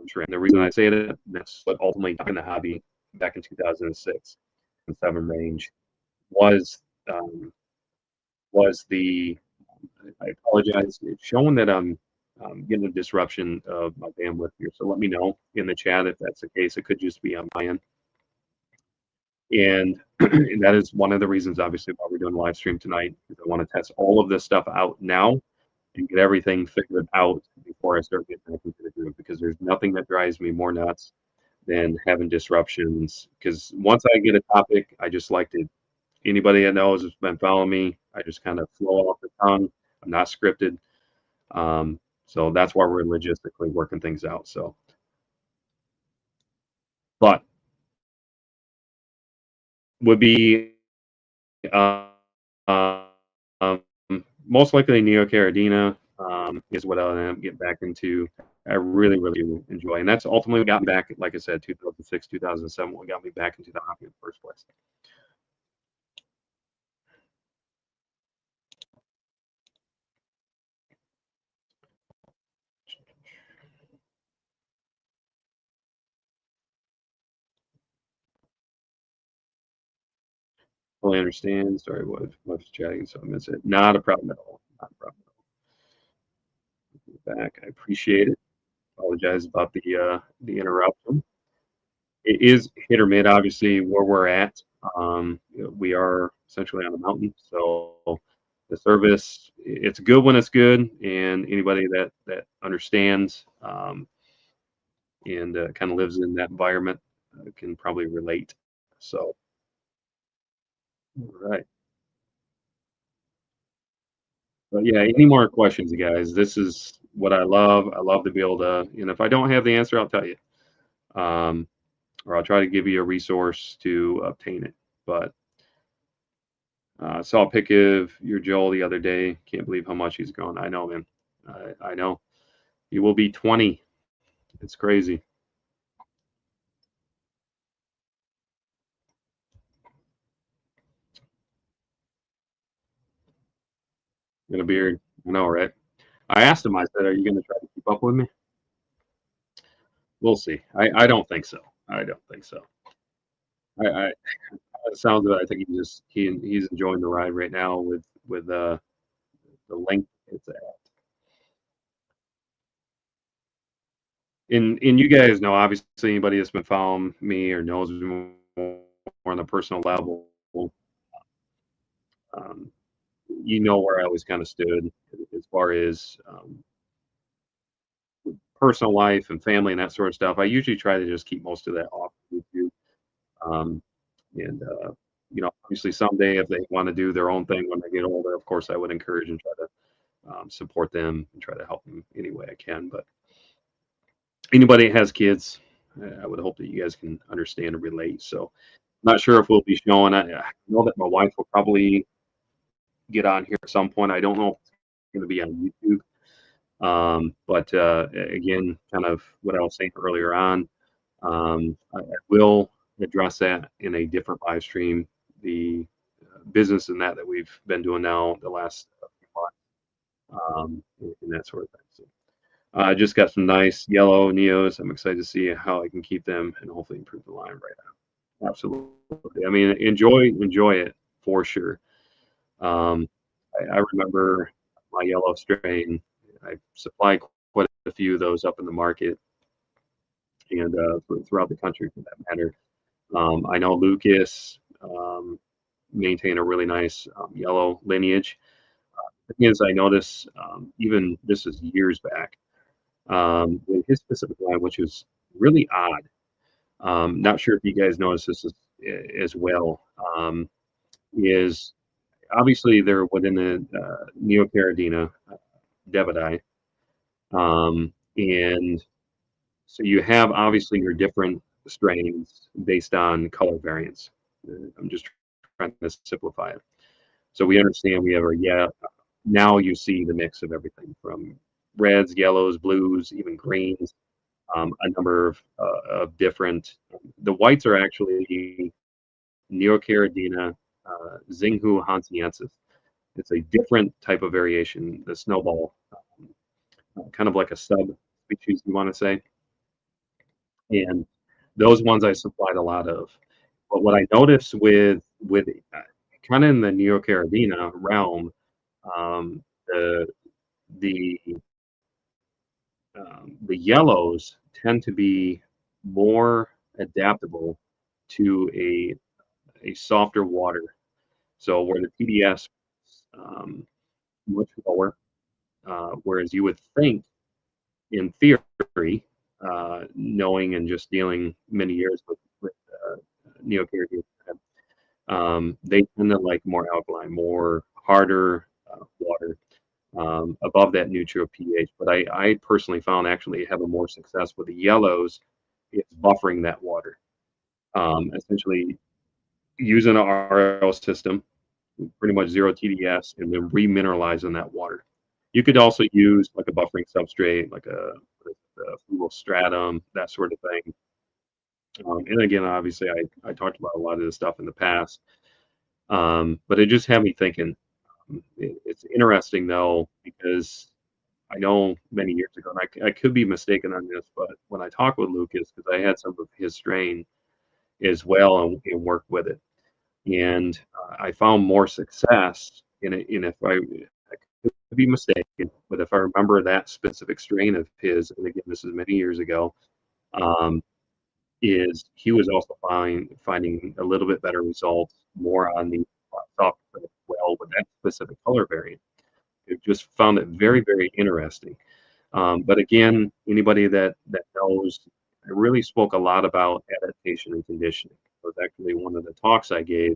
trend. The reason I say that's what ultimately got in the hobby back in 2006 and seven range was um, was the I apologize. It's showing that I'm getting a disruption of my bandwidth here. So let me know in the chat if that's the case. It could just be on my end. And, and that is one of the reasons, obviously, why we're doing a live stream tonight. Because I want to test all of this stuff out now and get everything figured out before I start getting back into the group. Because there's nothing that drives me more nuts than having disruptions. Because once I get a topic, I just like to anybody that knows has been following me. I just kind of flow off the tongue. I'm not scripted. So that's why we're logistically working things out. So, but would be uh, um, most likely Neocaridina is what I'll end up getting back into. I really, really do enjoy, and that's ultimately what got me back. Like I said, 2006, 2007, what got me back into the hobby in the first place. Fully understand. Sorry, what's chatting, so I missed it. Not a problem at all. Not a problem at all. Back, I appreciate it. Apologize about the interruption. It is hit or mid, obviously, where we're at. We are essentially on a mountain, so the service it's good when it's good, and anybody that understands and kind of lives in that environment can probably relate. So, all right. But yeah, any more questions, you guys? This is what I love. I love to be able to, and if I don't have the answer, I'll tell you, um, or I'll try to give you a resource to obtain it. But saw a pic of your Joel the other day. Can't believe how much he's grown. I know, man. I know. He will be 20. It's crazy. And a beard. I know, right? I asked him, I said, "Are you gonna try to keep up with me?" We'll see. I don't think so. I don't think so. I it sounds good. I think he's enjoying the ride right now with the length it's at. And you guys know, obviously, anybody that's been following me or knows me more on the personal level, um, you know where I always kind of stood as far as personal life and family and that sort of stuff. I usually try to just keep most of that off YouTube. Um, and obviously, someday if they want to do their own thing when they get older, of course, I would encourage and try to support them and try to help them any way I can. But anybody that has kids, I would hope that you guys can understand and relate. So, not sure if we'll be showing. I know that my wife will probably get on here at some point. I don't know if it's going to be on YouTube. But again, kind of what I was saying earlier on, I will address that in a different live stream. The business and that we've been doing now the last few months, and that sort of thing. So, I just got some nice yellow neos. I'm excited to see how I can keep them and hopefully improve the line right now. Absolutely. I mean, enjoy it for sure. Um, I remember my yellow strain. I supply quite a few of those up in the market and throughout the country for that matter. I know Lucas maintain a really nice yellow lineage. The thing is, I notice even this is years back with his specific line, which was really odd. Not sure if you guys notice this as well. Is obviously they're within the Neocaridina Devidae, and so you have obviously your different strains based on color variants. I'm just trying to simplify it. So we understand we have our yeah. Now you see the mix of everything from reds, yellows, blues, even greens. A number of different. The whites are actually Neocaridina Xinghu hansiensis. It's a different type of variation, the snowball, kind of like a sub species, you want to say. And those ones I supplied a lot of. But what I noticed with kind of in the Neocaridina realm, um, the the the yellows tend to be more adaptable to a softer water. So where the TDS um, much lower, whereas you would think in theory, knowing and just dealing many years with Neocaridina, they tend to like more alkaline, more harder water above that neutral pH. But I personally found actually having more success with the yellows is buffering that water. Essentially using an RO system, pretty much zero TDS, and then remineralizing that water. You could also use like a buffering substrate, like a fluval stratum, that sort of thing. And again, obviously, I talked about a lot of this stuff in the past, but it just had me thinking. It's interesting though because I know many years ago, and I could be mistaken on this, but when I talked with Lucas, because I had some of his strain as well and worked with it, and I found more success in it. And if I could be mistaken, but if I remember that specific strain of his, and again, this is many years ago, um, is he was also finding a little bit better results more on the soft as well with that specific color variant. It just found it very, very interesting. But again, anybody that knows, I really spoke a lot about adaptation and conditioning. It was actually one of the talks I gave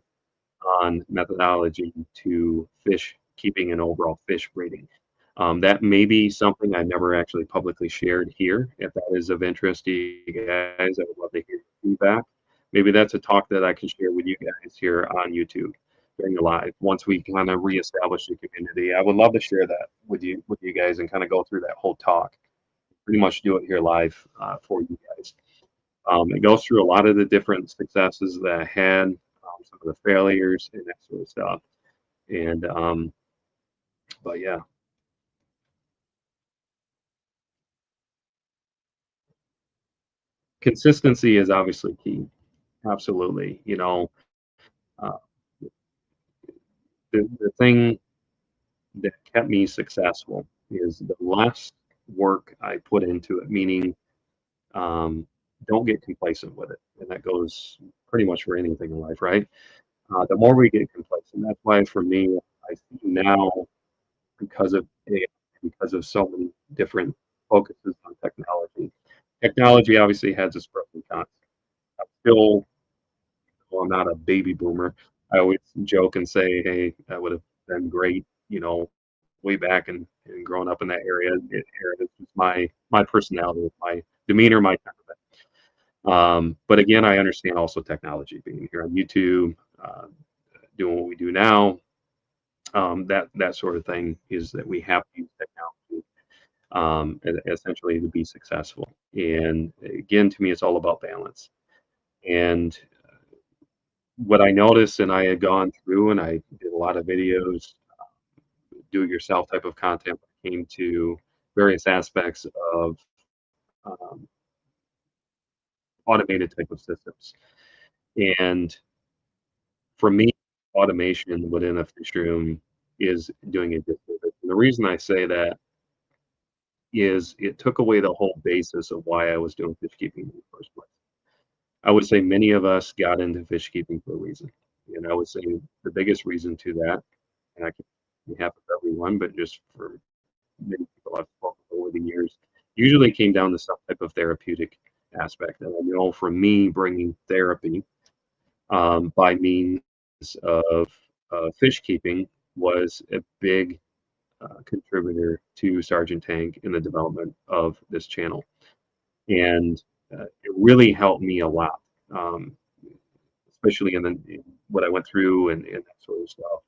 on methodology to fish keeping and overall fish breeding. That may be something I never actually publicly shared here. If that is of interest to you guys, I would love to hear your feedback. Maybe that's a talk that I can share with you guys here on YouTube during the live. Once we kind of reestablish the community, I would love to share that with you guys and kind of go through that whole talk. Pretty much do it here live for you guys. It goes through a lot of the different successes that I had, some of the failures and that sort of stuff. And But yeah, consistency is obviously key. Absolutely. Uh, the thing that kept me successful is the less work I put into it, meaning um, don't get complacent with it. And that goes pretty much for anything in life, right? The more we get complacent, that's why for me, I see now because of AI, because of so many different focuses on technology. Technology obviously has its pros and cons. I'm still, well, I'm not a baby boomer. I always joke and say, hey, that would have been great, way back and growing up in that area. It's just my personality, my demeanor, my temperament. But again, I understand also technology being here on YouTube, doing what we do now. That sort of thing is that we have to use technology essentially to be successful. And again, to me, it's all about balance. And what I noticed, and I had gone through, and I did a lot of videos, do-it-yourself type of content when it came to various aspects of um, automated type of systems. And for me, automation within a fish room is doing a disservice. And the reason I say that is it took away the whole basis of why I was doing fish keeping in the first place. I would say many of us got into fish keeping for a reason. And I would say the biggest reason to that, and I can be happy for everyone, but just for many people I've spoken to over the years, usually came down to some type of therapeutic aspect. And I know for me, bringing therapy by means of fish keeping was a big contributor to Sergeant Tank in the development of this channel. And it really helped me a lot, um, especially in what I went through and that sort of stuff.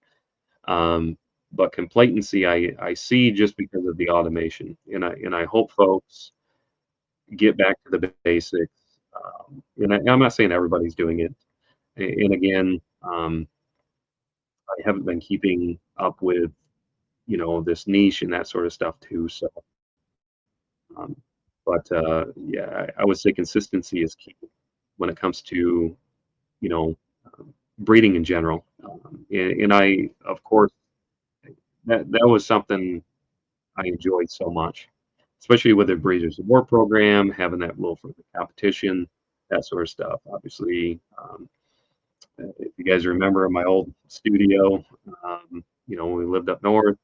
But complacency, I see just because of the automation, and I hope folks get back to the basics. I'm not saying everybody's doing it, and again, I haven't been keeping up with this niche and that sort of stuff too. So, um, but yeah, I would say consistency is key when it comes to you know breeding in general. And I, of course, that was something I enjoyed so much, especially with the Breeders' Award program, having that little for the competition, that sort of stuff. Obviously, if you guys remember my old studio, when we lived up north,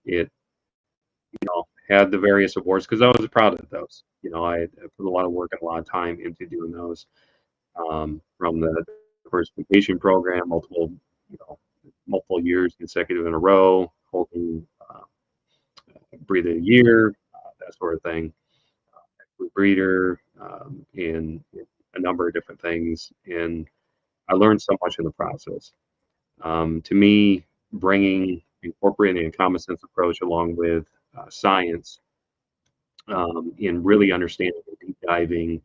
it had the various awards because I was proud of those. I put a lot of work and a lot of time into doing those, from the diversification program, you know, multiple years consecutive in a row, holding breed of the year, that sort of thing, breeder, and a number of different things. And I learned so much in the process. To me, incorporating a common sense approach along with science, and really understanding and deep diving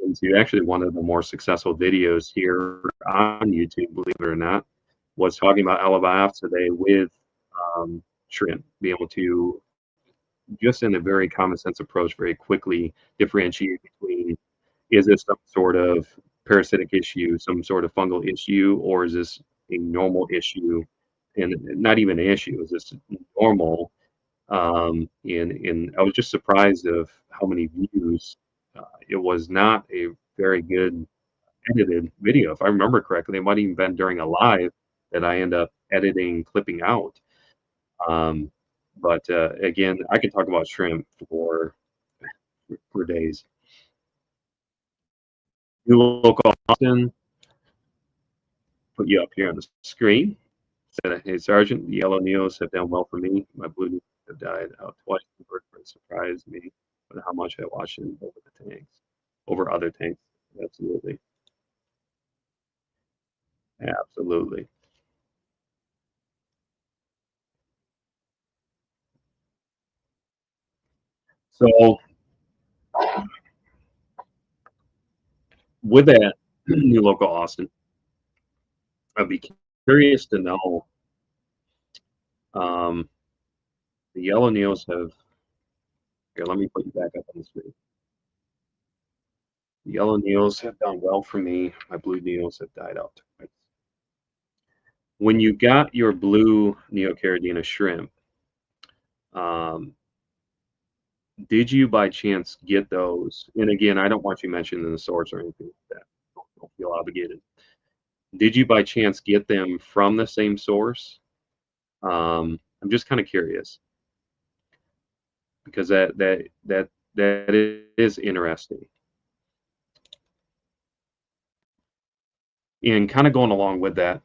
into actually one of the more successful videos here on YouTube, believe it or not, was talking about alibiops today with shrimp, be able to just in a very common sense approach, very quickly differentiate between, is this some sort of parasitic issue, some sort of fungal issue, or is this a normal issue? And not even an issue, is this normal? And I was just surprised of how many views. It was not a very good edited video. If I remember correctly, it might even been during a live that I end up editing, clipping out. Um, but again, I could talk about shrimp for days. New local Austin, put you up here on the screen. Said, hey, Sergeant, the yellow neos have done well for me. My blue neos have died out twice. The bird surprised me with how much I watched them over the tanks, over other tanks. Absolutely. Absolutely. So with that, new local Austin, I'd be curious to know, um, The yellow neos have here, let me put you back up on the screen. The yellow neos have done well for me. My blue neos have died out. When you got your blue Neocaridina shrimp, um, did you by chance get those? And again, I don't want you mentioning the source or anything like that. Don't feel obligated. Did you by chance get them from the same source? I'm just kind of curious because that is interesting. And kind of going along with that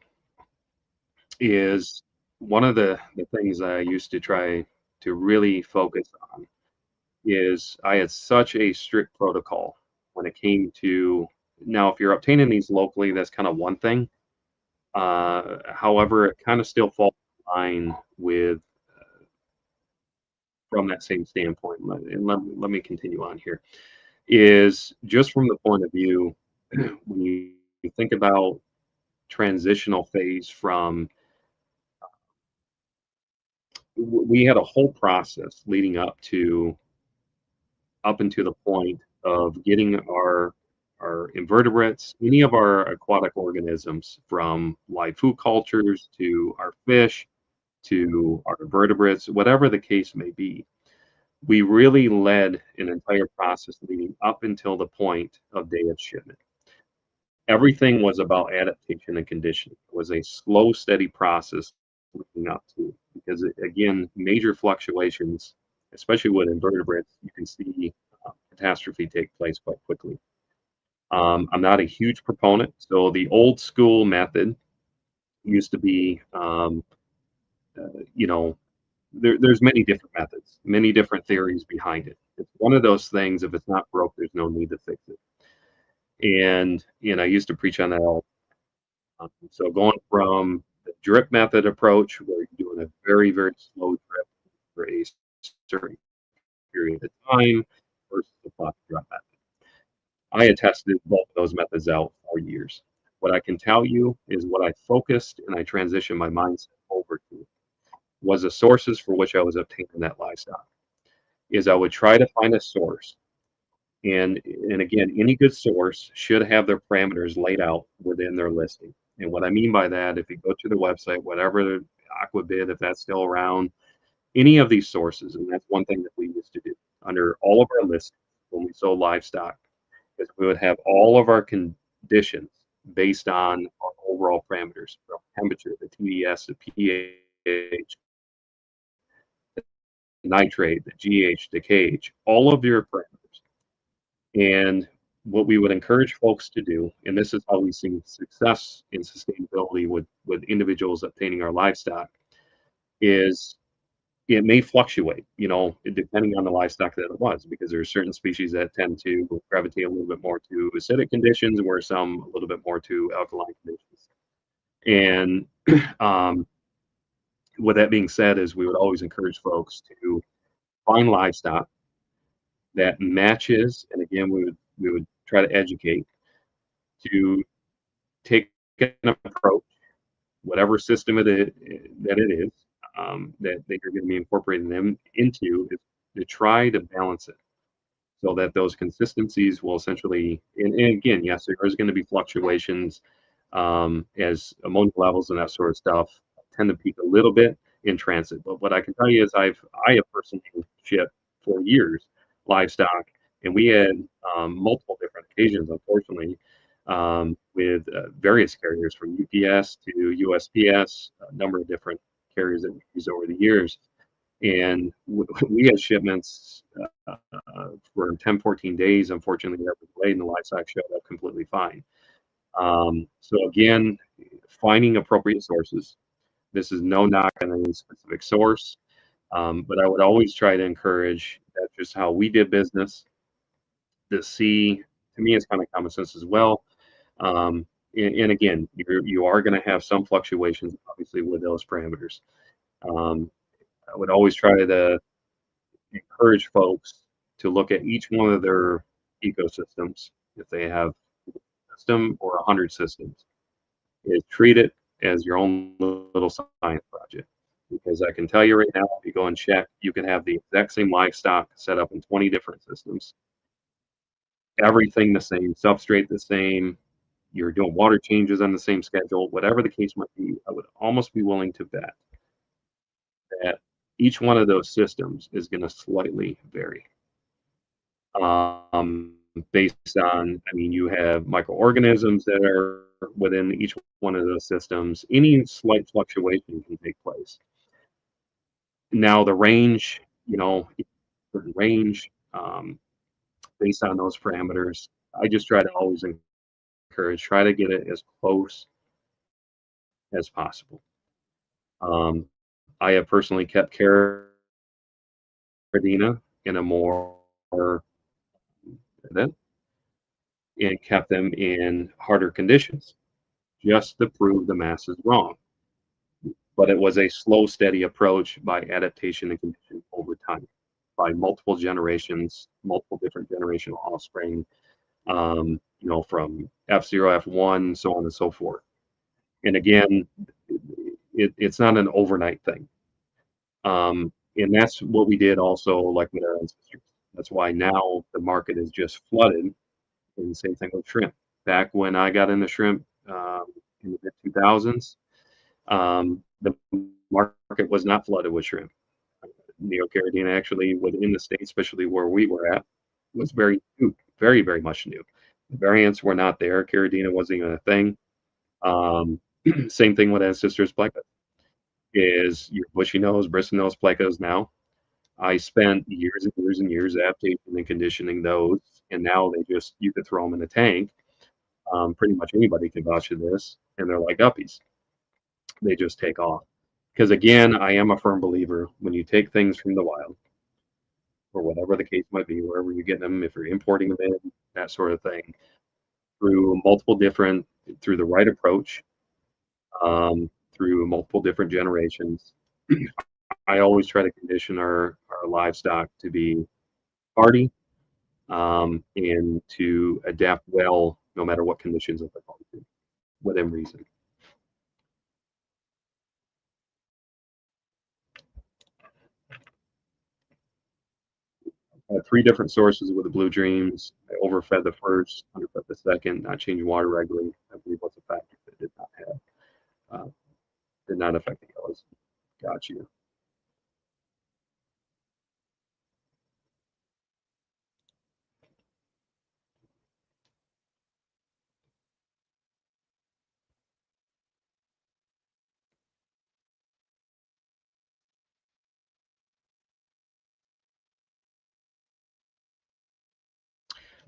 is one of the things I used to try to really focus on is I had such a strict protocol when it came to now if you're obtaining these locally, that's kind of one thing. However, it kind of still falls in line with from that same standpoint. And let me continue on here. Is just from the point of view when you think about transitional phase from we had a whole process leading up into the point of getting our invertebrates, any of our aquatic organisms, from live food cultures to our fish to our vertebrates, whatever the case may be. We really led an entire process leading up until the point of day of shipment. Everything was about adaptation and conditioning. It was a slow, steady process leading up to because again, major fluctuations, especially with invertebrates, you can see catastrophe take place quite quickly. I'm not a huge proponent. So the old school method used to be, you know, there's many different methods, many different theories behind it. It's one of those things. If it's not broke, there's no need to fix it. And I used to preach on that all. So going from the drip method approach, where you're doing a very, very slow drip for a certain period of time, versus the flat drop method. I had tested both of those methods out for years. What I can tell you is what I focused and I transitioned my mindset over to was the sources for which I was obtaining that livestock. Is I would try to find a source, and again, any good source should have their parameters laid out within their listing. And what I mean by that, if you go to the website, whatever Aquabid, if that's still around, any of these sources, and that's one thing that we used to do under all of our listings when we sold livestock, is we would have all of our conditions based on our overall parameters, from temperature, the TDS, the pH, the nitrate, the GH, the KH, all of your parameters. And what we would encourage folks to do, and this is how we see success in sustainability with individuals obtaining our livestock, is it may fluctuate, depending on the livestock that it was, because there are certain species that tend to gravitate a little bit more to acidic conditions, where some a little bit more to alkaline conditions. And um, with that being said, is we would always encourage folks to find livestock that matches, and again, we would try to educate to take an approach, whatever system that it is, that you're going to be incorporating them into, is to try to balance it so that those consistencies will essentially, and again, yes, there is going to be fluctuations as ammonia levels and that sort of stuff tend to peak a little bit in transit. But what I can tell you is I have personally shipped for years livestock, and we had multiple different occasions, unfortunately, with various carriers from UPS to USPS, a number of different carriers that we used over the years. And we had shipments for 10, 14 days. Unfortunately, that was delayed, and the livestock showed up completely fine. So again, finding appropriate sources. This is no knock on any specific source, but I would always try to encourage that's just how we did business. To see, to me, it's kind of common sense as well. And again, you are going to have some fluctuations, obviously, with those parameters. Um, I would always try to encourage folks to look at each one of their ecosystems, if they have a system or 100 systems, is treat it as your own little science project. because I can tell you right now, if you go and check, you can have the exact same livestock set up in 20 different systems. Everything the same, substrate the same, you're doing water changes on the same schedule, whatever the case might be, I would almost be willing to bet that each one of those systems is gonna slightly vary, based on, I mean, you have microorganisms that are within each one of those systems. Any slight fluctuation can take place. Now the range, certain range, based on those parameters, I just try to always encourage, try to get it as close as possible. Um, I have personally kept Caradina in a more than and kept them in harder conditions just to prove the masses wrong. But it was a slow, steady approach by adaptation and condition over time, by multiple generations, multiple different generational offspring, from F0, F1, so on and so forth. And again, it's not an overnight thing. And that's what we did also, like with our ancestors. That's why now the market is just flooded. And same thing with shrimp. Back when I got into shrimp in the mid 2000s, the market was not flooded with shrimp. Neocaridina actually within the state, especially where we were at, was very new, very, very much new. The variants were not there. Caridina wasn't even a thing. Um, Same thing with ancestors plecos. Is your bushy nose, bristle nose plecos now. I spent years and years and years adapting and conditioning those, and now they just you could throw them in a tank. Pretty much anybody can vouch for this, and they're like guppies. They just take off. Because again, I am a firm believer when you take things from the wild, or whatever the case might be, wherever you're getting them, if you're importing them in, that sort of thing, through the right approach, through multiple different generations. I always try to condition our livestock to be hardy and to adapt well no matter what conditions that they're going through within reason. I had three different sources with the blue dreams. I overfed the first, underfed the second, not changing water regularly. I believe was a factor that uh, did not affect the yellows. Got you.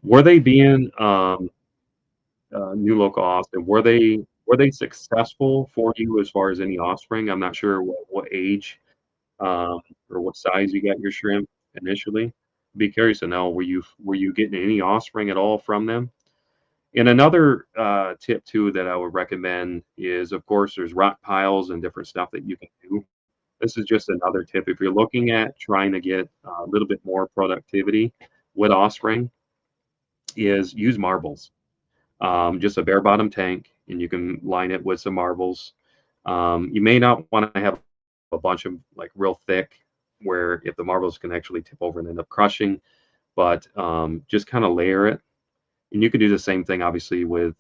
Were they being new local Austin? Were they successful for you as far as any offspring? I'm not sure what age um, or what size you got your shrimp initially. Be curious to know, were you getting any offspring at all from them? And another tip too that I would recommend is, of course, there's rock piles and different stuff that you can do. This is just another tip if you're looking at trying to get a little bit more productivity with offspring. Is use marbles. Just a bare bottom tank, and you can line it with some marbles. You may not want to have a bunch of like real thick, where if the marbles can actually tip over and end up crushing, but just kind of layer it. And you can do the same thing, obviously, with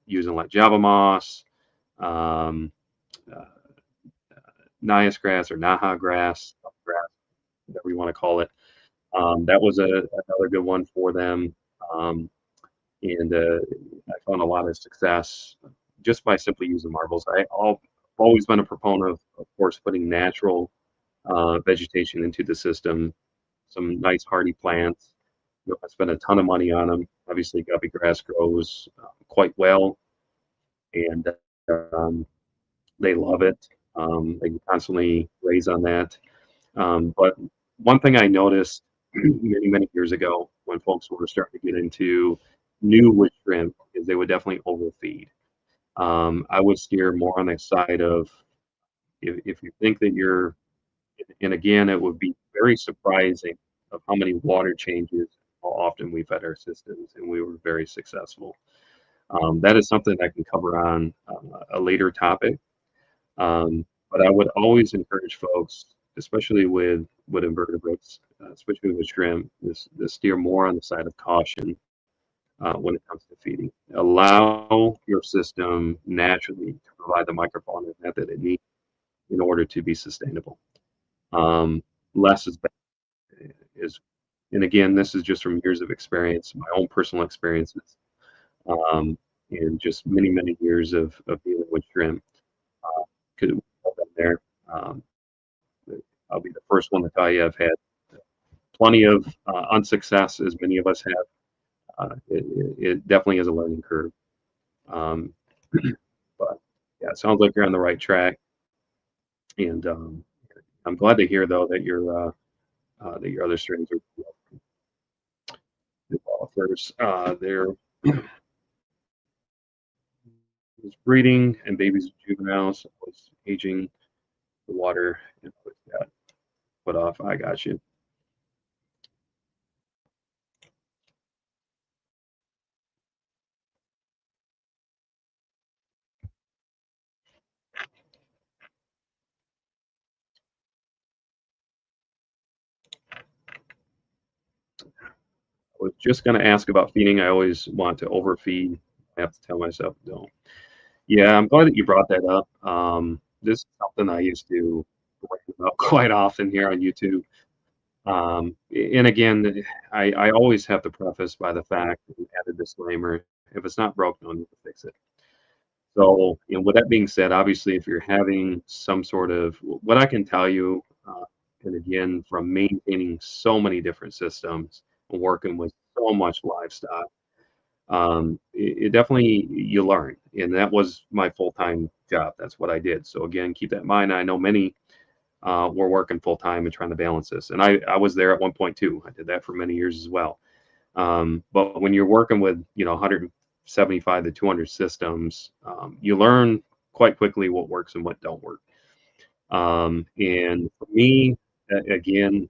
using like Java moss, um, uh, Nias grass or Naha grass, whatever you want to call it. That was another good one for them. Um, and I found a lot of success just by simply using marbles. I've always been a proponent of course, putting natural vegetation into the system, some nice hardy plants. I spent a ton of money on them. Obviously, guppy grass grows quite well, and um, they love it. They can constantly graze on that. But one thing I noticed many, many years ago when folks were starting to get into new wood shrimp is they would definitely overfeed. I would steer more on the side of if you think that you're, and again, it would be very surprising of how many water changes, how often we fed our systems, and we were very successful. That is something I can cover on a later topic. But But I would always encourage folks, especially with invertebrates, especially with shrimp, is steer more on the side of caution when it comes to feeding. Allow your system naturally to provide the microfauna that it needs in order to be sustainable. Um, Less is better. Is and again, this is just from years of experience, my own personal experiences, um, and just many years of dealing with shrimp. Because I've been there. Um, I'll be the first one to tell you I've had plenty of unsuccess, as many of us have. It definitely is a learning curve. Um, but yeah, it sounds like you're on the right track, and I'm glad to hear though that your other strains are developers. They're is breeding and babies and juveniles was aging the water and got put off. I got you. I was just going to ask about feeding. I always want to overfeed. I have to tell myself don't. Yeah, I'm glad that you brought that up. This is something I used to rant about quite often here on YouTube. And again, I always have to preface by the fact and add a disclaimer: if it's not broke, no need to fix it. So, with that being said, obviously, if you're having some sort of what I can tell you, and again, from maintaining so many different systems and working with so much livestock, it definitely you learn, and that was my full-time job. That's what I did. So again, keep that in mind. I know many were working full-time and trying to balance this, and I was there at one point too. I did that for many years as well. But when you're working with 175 to 200 systems, you learn quite quickly what works and what don't work. And for me, again,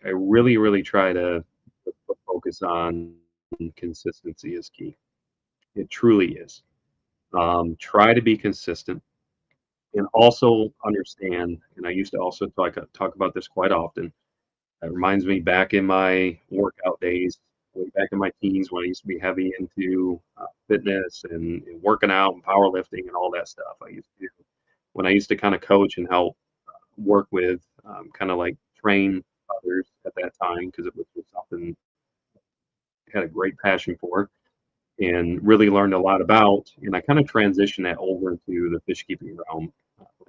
I really try to focus on consistency is key. It truly is. Try to be consistent and also understand. And I used to also talk about this quite often. It reminds me back in my workout days, way back in my teens when I used to be heavy into fitness and working out and powerlifting and all that stuff. When I used to kind of coach and help work with, kind of like train others at that time because it was just something I had a great passion for and really learned a lot about. And I kind of transitioned that over into the fish keeping realm when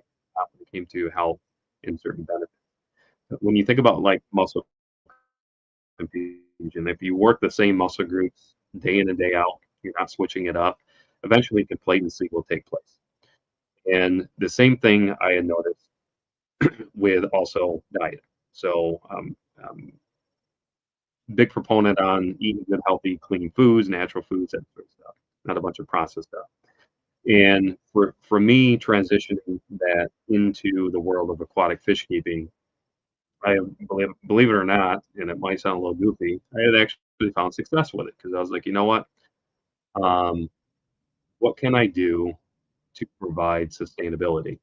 it came to health and certain benefits. When you think about like muscle confusion. If you work the same muscle groups day in and day out, you're not switching it up, eventually complacency will take place. And the same thing I had noticed with also diet. So big proponent on eating good, healthy, clean foods, natural foods, that sort of stuff, not a bunch of processed stuff. And for me, transitioning that into the world of aquatic fish keeping, I believe it or not, and it might sound a little goofy, I had actually found success with it because I was like, you know um, what can I do to provide sustainability?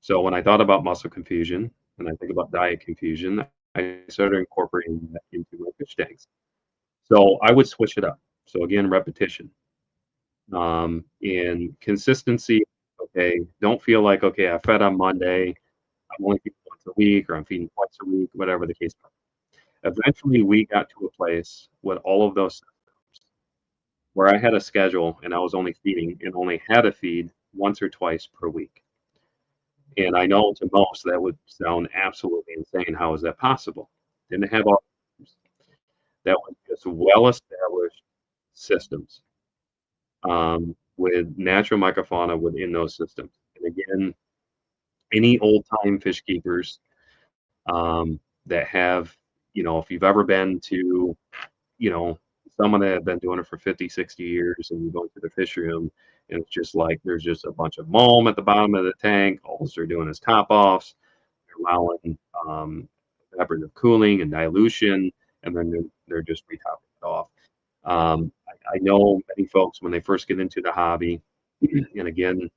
So when I thought about muscle confusion and I think about diet confusion, I started incorporating that into my fish tanks. So I would switch it up. So again, repetition and consistency. Okay, don't feel like okay, I fed on Monday. I'm only feeding once a week, or I'm feeding twice a week, whatever the case. Eventually, we got to a place with all of those where I had a schedule and I was only feeding and only had to feed once or twice per week. And I know to most that would sound absolutely insane. How is that possible? Didn't have all that was just well established systems with natural microfauna within those systems. And again, any old time fish keepers that have, if you've ever been to you know, someone that had been doing it for 50, 60 years and you go to the fish room and it's just like there's just a bunch of mulm at the bottom of the tank. All they're doing is top offs. They're allowing evaporative cooling and dilution, and then they're just retopping it off. I know many folks when they first get into the hobby, and again,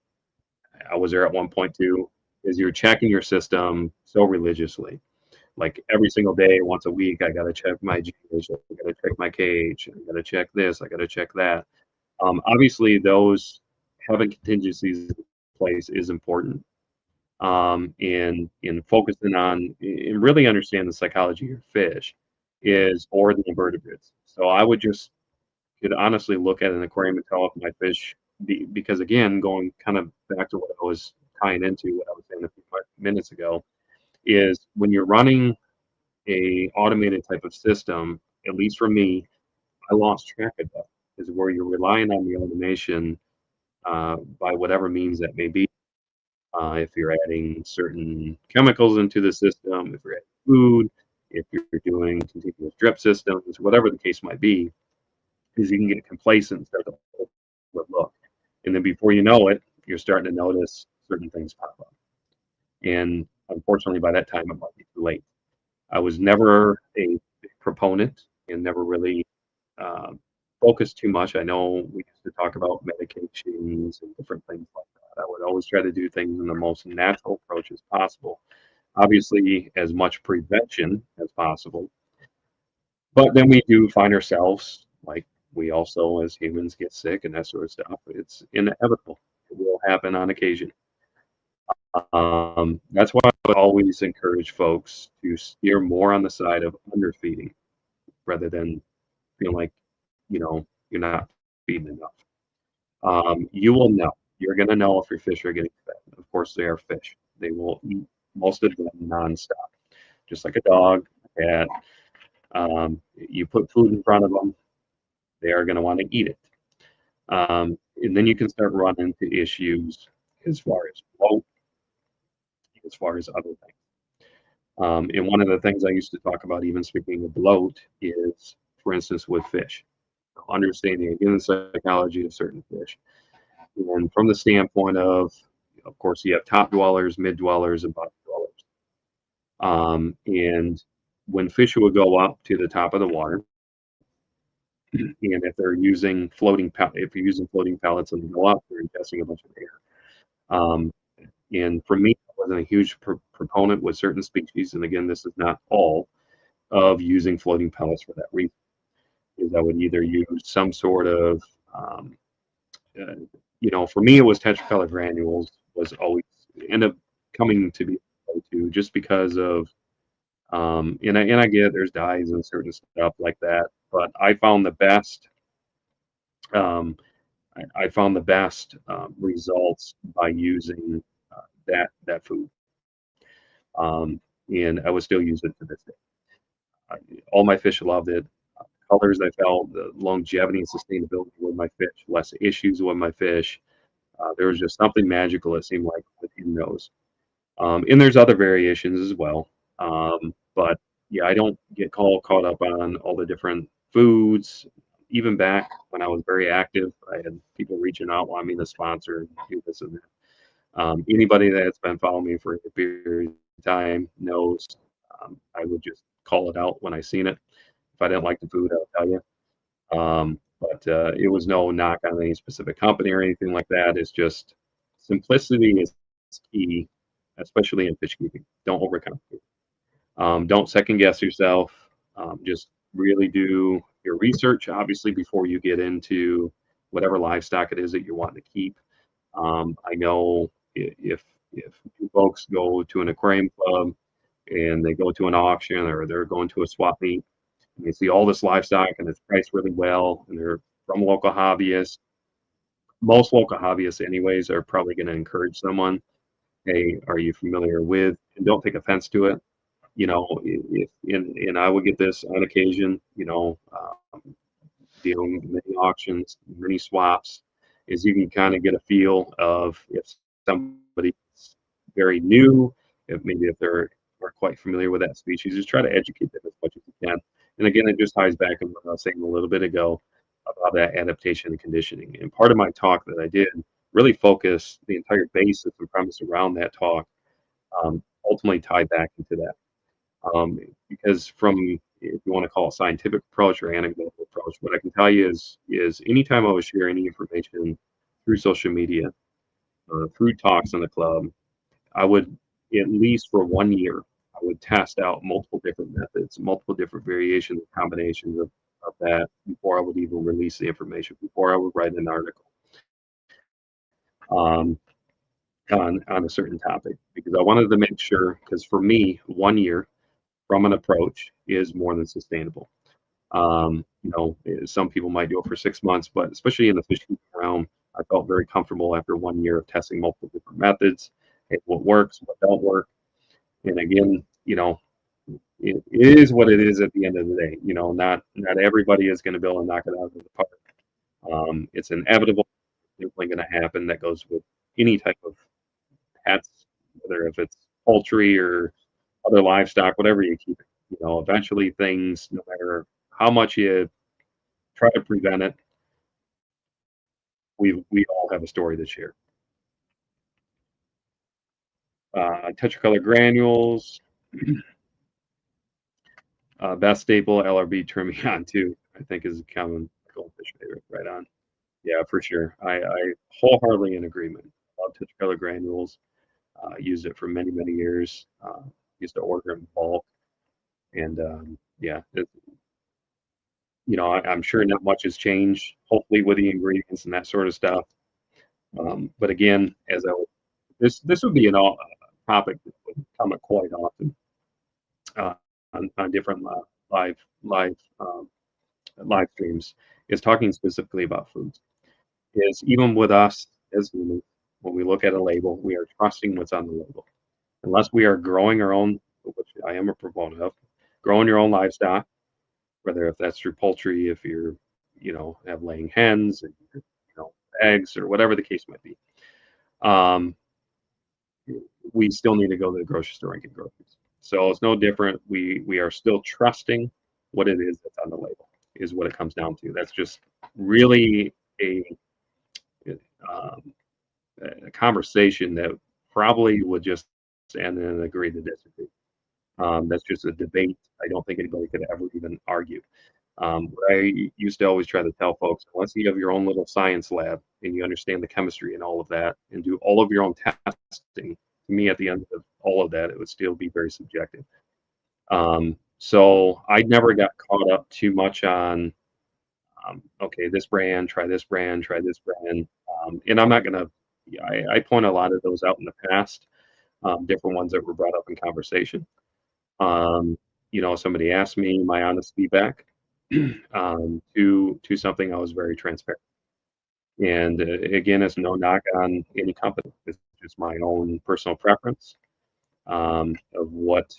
I was there at one point too. is you're checking your system so religiously. Like every single day, once a week, I got to check my GH, I got to check my cage, I got to check this, I got to check that. Obviously, those having contingencies in place is important. And focusing on and really understand the psychology of your fish is or the invertebrates. So I would just could honestly look at an aquarium and tell if my fish because again, going kind of back to what I was tying into what I was saying a few minutes ago, is when you're running a automated type of system, at least for me, I lost track of that. Is where you're relying on the automation by whatever means that may be. If you're adding certain chemicals into the system, if you're adding food, if you're doing continuous drip systems, whatever the case might be, is you can get complacent and start to overlook. And then before you know it, you're starting to notice certain things pop up. And unfortunately, by that time, it might be too late. I was never a proponent and never really um, focused too much. I know we used to talk about medications and different things like that. I would always try to do things in the most natural approach as possible. Obviously, as much prevention as possible. But then we do find ourselves like we also, as humans, get sick and that sort of stuff. It's inevitable. It will happen on occasion. That's why I would always encourage folks to steer more on the side of underfeeding rather than feeling like, you're not feeding enough. You will know. You're going to know if your fish are getting fed. Of course, they are fish. They will eat most of them nonstop, just like a dog, a cat. You put food in front of them, they are going to want to eat it. And then you can start running into issues as far as bloat, as far as other things. And one of the things I used to talk about, even speaking of bloat, is, for instance, with fish, understanding again the psychology of certain fish. And from the standpoint of course, you have top dwellers, mid dwellers, and bottom dwellers. And when fish will go up to the top of the water, and if they're using if you're using floating pellets and they go up, they're ingesting a bunch of air. And for me, I wasn't a huge proponent with certain species, and again, this is not all of using floating pellets for that reason. Is I would either use some sort of for me, it was tetracolor granules was always end up coming to be to just because of and I get there's dyes and certain stuff like that, but um, I found the best results by using that food, um, and I would still use it to this day. I, all my fish loved it. Colors I felt, the longevity and sustainability with my fish, less issues with my fish. There was just something magical it seemed like within those. And there's other variations as well. But yeah, I don't get caught up on all the different foods. Even back when I was very active, I had people reaching out wanting me to sponsor and do this and that. Anybody that's been following me for a period of time knows I would just call it out when I seen it. If I didn't like the food, I'll tell you. But it was no knock on any specific company or anything like that. It's just simplicity is key, especially in fish keeping. Don't overcomplicate. Don't second guess yourself. Just really do your research, obviously, before you get into whatever livestock it is that you want to keep. I know if you folks go to an aquarium club and they go to an auction or they're going to a swap meet, and you see all this livestock and it's priced really well, and they're from local hobbyists. Most local hobbyists, anyways, are probably going to encourage someone. Hey, are you familiar with? And don't take offense to it. If and I would get this on occasion. Dealing with many auctions, many swaps, is you can kind of get a feel of if somebody's very new, if they're are quite familiar with that species, just try to educate them as much as you can. And again, it just ties back to what I was saying a little bit ago about that adaptation and conditioning. And part of my talk that I did really focused the entire basis and premise around that talk, ultimately tied back into that. Because from, if you want to call it scientific approach or anecdotal approach, what I can tell you is anytime I was sharing any information through social media, through talks in the club, I would, at least for 1 year, I would test out multiple different methods, multiple different variations, combinations of that before I would even release the information, before I would write an article um, on a certain topic, because I wanted to make sure, because for me, 1 year from an approach is more than sustainable. Some people might do it for 6 months, but especially in the fish keeping realm, I felt very comfortable after 1 year of testing multiple different methods, what works, what don't work. And again, it is what it is at the end of the day. Not everybody is going to be able to knock it out of the park. It's inevitable, definitely going to happen. That goes with any type of pets, whether if it's poultry or other livestock, whatever you keep. Eventually things, no matter how much you try to prevent it, we all have a story to share. Tetracolor granules, best staple, LRB turn me on too. I think is a common goldfish favorite. Right on. Yeah, for sure. I wholeheartedly in agreement. Love Tetracolor granules. Used it for many, many years. Used to order in bulk, and yeah, I'm sure not much has changed. Hopefully, with the ingredients and that sort of stuff. But again, this would be an topic that would come up quite often uh, on different live live live streams. Is talking specifically about foods. Is even with us as humans, when we look at a label, we are trusting what's on the label. Unless we are growing our own, which I am a proponent of, growing your own livestock, whether if that's through poultry, if you're, have laying hens, and, eggs, or whatever the case might be. Um, we still need to go to the grocery store and get groceries. So it's no different. We are still trusting what it is that's on the label is what it comes down to. That's just really um, a conversation that probably would just end in an agree to disagree. That's just a debate. I don't think anybody could ever even argue. What I used to always try to tell folks, unless you have your own little science lab and you understand the chemistry and all of that, and do all of your own testing, to me, at the end of all of that, it would still be very subjective. So I never got caught up too much on, okay, this brand, try this brand, try this brand. And I'm not going to, I point a lot of those out in the past, different ones that were brought up in conversation. Um, Somebody asked me my honest feedback to something. I was very transparent. And again, it's no knock on any company. It's just my own personal preference of what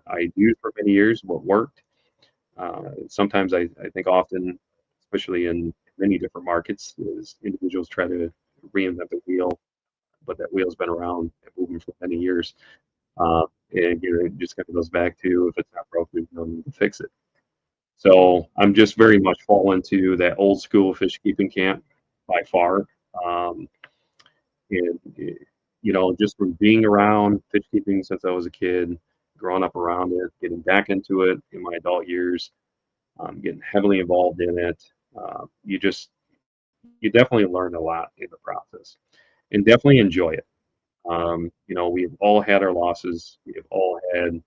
I used for many years, what worked. Sometimes I think often, especially in many different markets, is individuals try to reinvent the wheel, but that wheel's been around and moving for many years. And it just kind of goes back to, if it's not broke, there's no need to fix it. So I'm just very much fall into that old school fish keeping camp by far. Um, and just from being around fish keeping since I was a kid, growing up around it, getting back into it in my adult years, getting heavily involved in it, you definitely learn a lot in the process, and definitely enjoy it. We've all had our losses. We've all had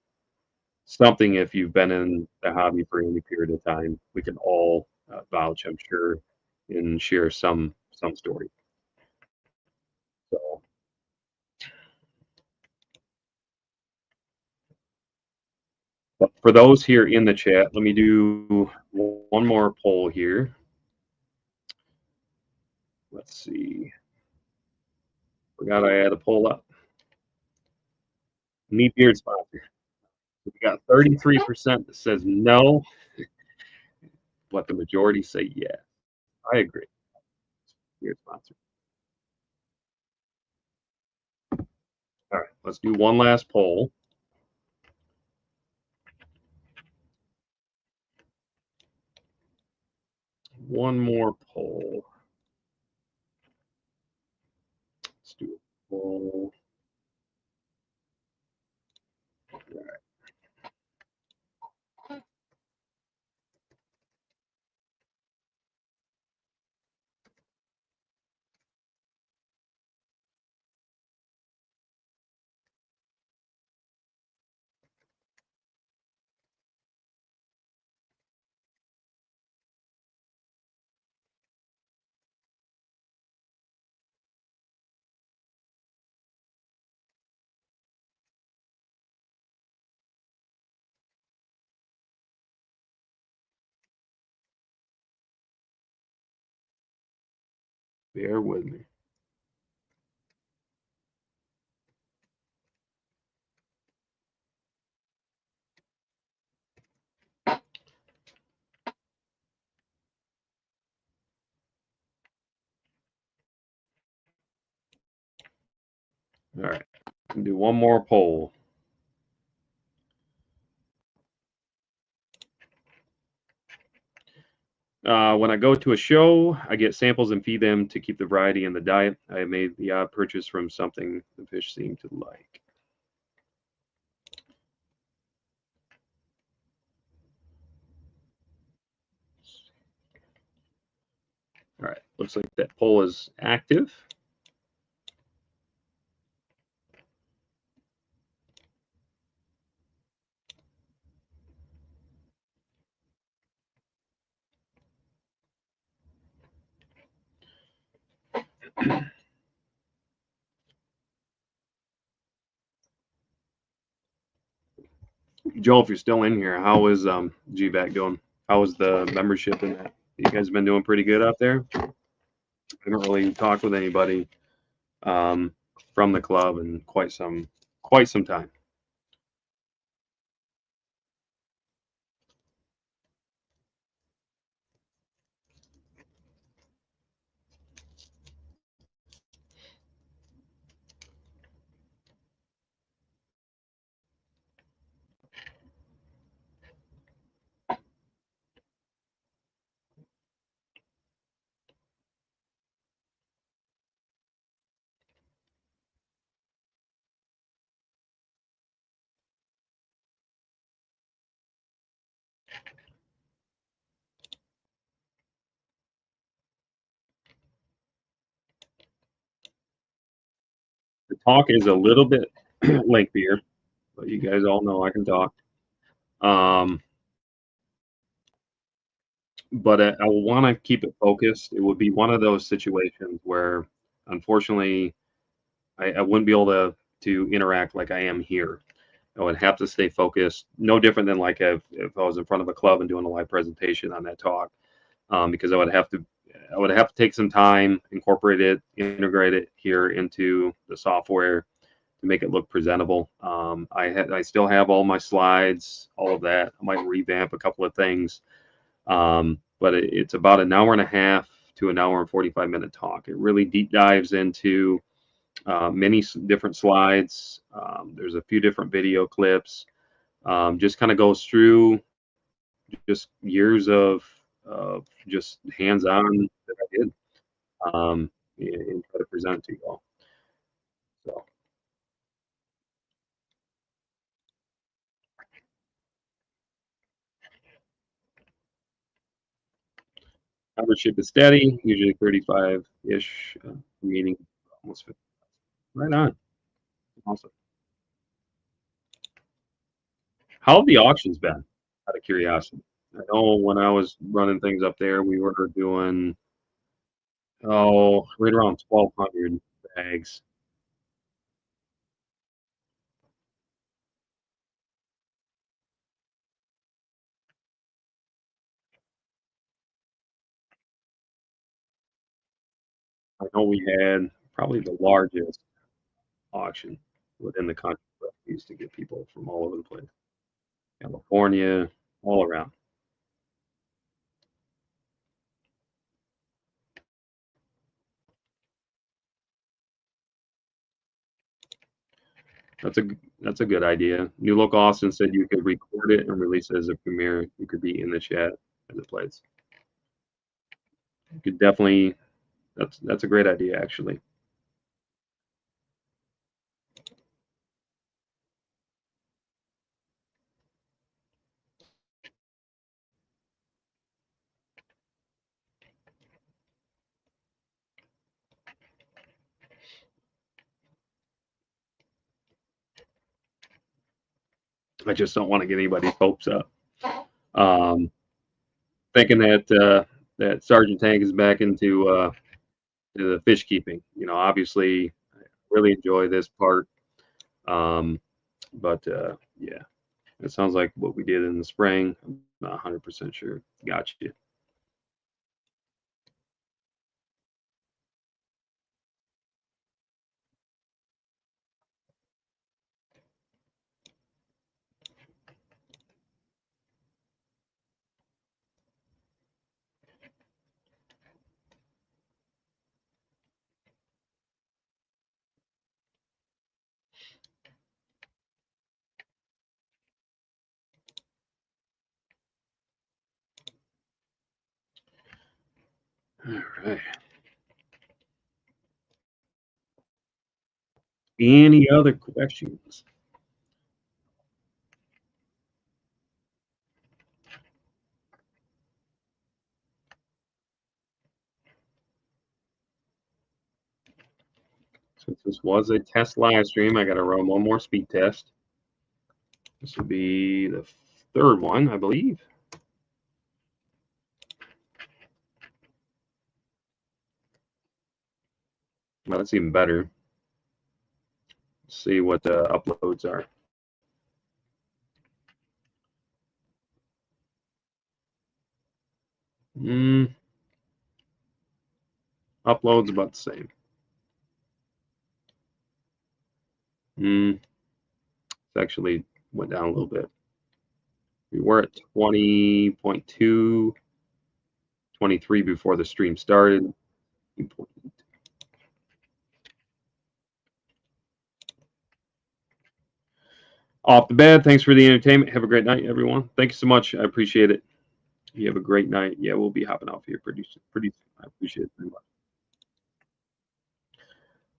something. If you've been in the hobby for any period of time, we can all vouch, I'm sure, and share some story. So, but for those here in the chat, let me do one more poll here. Let's see. Forgot I had a poll up. Need beard sponsor. We got 33% that says no, but the majority say yes. I agree. Beard sponsor. All right, let's do one last poll. One more poll. Let's do a poll. All right. Bear with me. All right, do one more poll. When I go to a show, I get samples and feed them to keep the variety in the diet. I have made the odd purchase from something the fish seem to like. All right, looks like that poll is active. Joe, if you're still in here, how is GVAC doing? How is the membership in that? You guys been doing pretty good out there? I haven't really talked with anybody um, from the club in quite some time. The talk is a little bit lengthier, but you guys all know I can talk. Um, but I want to keep it focused. It would be one of those situations where, unfortunately, I wouldn't be able to interact like I am here. I would have to stay focused. No different than like if I was in front of a club and doing a live presentation on that talk, because I would have to take some time, incorporate it, integrate it here into the software to make it look presentable. I still have all my slides, all of that. I might revamp a couple of things, but it's about an hour and a half to an hour and 45-minute talk. It really deep dives into many different slides. There's a few different video clips. Just kind of goes through just years of just hands-on that I did, and try to present to you all. So membership is steady, usually 35-ish meeting, almost 50. Right on. Awesome. How have the auctions been? Out of curiosity. I know when I was running things up there, we were doing right around 1,200 bags. I know we had probably the largest auction within the country. But we used to get people from all over the place, California, all around. That's a that's a good idea. New Local Austin said you could record it and release it as a premiere. You could be in the chat as it plays. You could definitely. That's a great idea, actually. I just don't want to get anybody's hopes up. Um, Thinking that Sergeant Tank is back to the fish keeping. Obviously, I really enjoy this part. Um, but yeah, it sounds like what we did in the spring. I'm not 100% sure. Got you. All right. Any other questions? Since this was a test live stream, I got to run one more speed test. This will be the third one, I believe. Well, that's even better. Let's see what the uploads are. Uploads about the same. It actually went down a little bit. We were at 20.2, 23 before the stream started. Off the bed. Thanks for the entertainment. Have a great night, everyone. Thank you so much. I appreciate it. You have a great night. Yeah, we'll be hopping off here pretty soon. I appreciate it very much.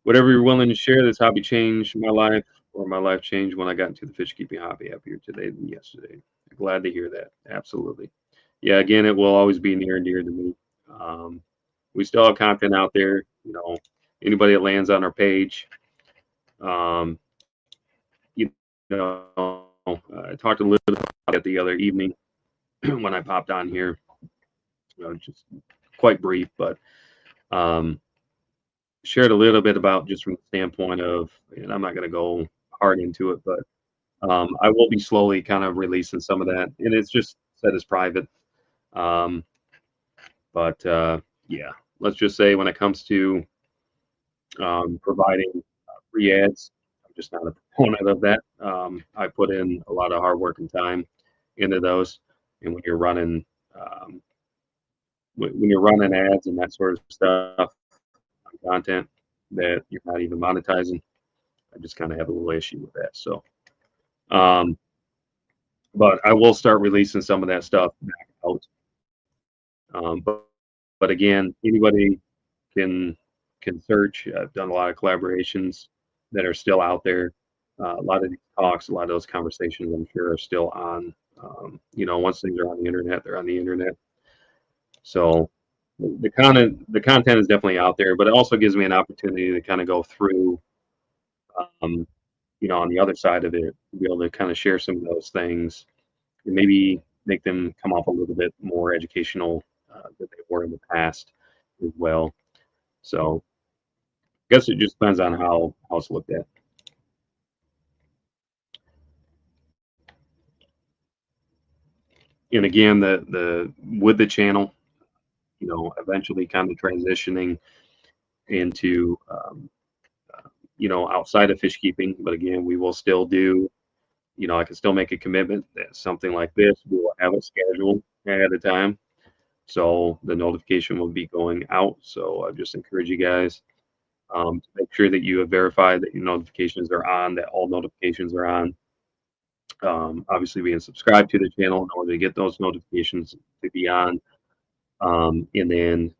Whatever you're willing to share, this hobby changed my life, or my life changed when I got into the fish keeping hobby. Happier today than yesterday. Glad to hear that. Absolutely. Yeah, again, it will always be near and dear to me. Um, we still have content out there. You know, anybody that lands on our page, um, you know, I talked a little bit about it the other evening when I popped on here. You know, just quite brief, but um, shared a little bit about just from the standpoint of, and I'm not going to go hard into it, but I will be slowly kind of releasing some of that, and it's just said as private. Um, but yeah, let's just say when it comes to providing free ads, I'm just not a proponent of that. I put in a lot of hard work and time into those, and when you're running when you're running ads and that sort of stuff on content that you're not even monetizing, I just kind of have a little issue with that. So, um, but I will start releasing some of that stuff back out. Um, but but again, anybody can can search. I've done a lot of collaborations that are still out there. A lot of these talks, a lot of those conversations, I'm sure, are still on. You know, once things are on the internet, they're on the internet. So the content is definitely out there, but it also gives me an opportunity to kind of go through, um, you know, on the other side of it, to be able to kind of share some of those things and maybe make them come off a little bit more educational than they were in the past as well. So I guess it just depends on how it's looked at. And again, the with the channel, you know, eventually kind of transitioning into you know, outside of fish keeping. But again, we will still do, you know, I can still make a commitment that something like this, we will have it scheduled ahead of time. So the notification will be going out. So I just encourage you guys to make sure that you have verified that your notifications are on, that all notifications are on. Obviously, being subscribed to the channel in order to get those notifications to be on. And then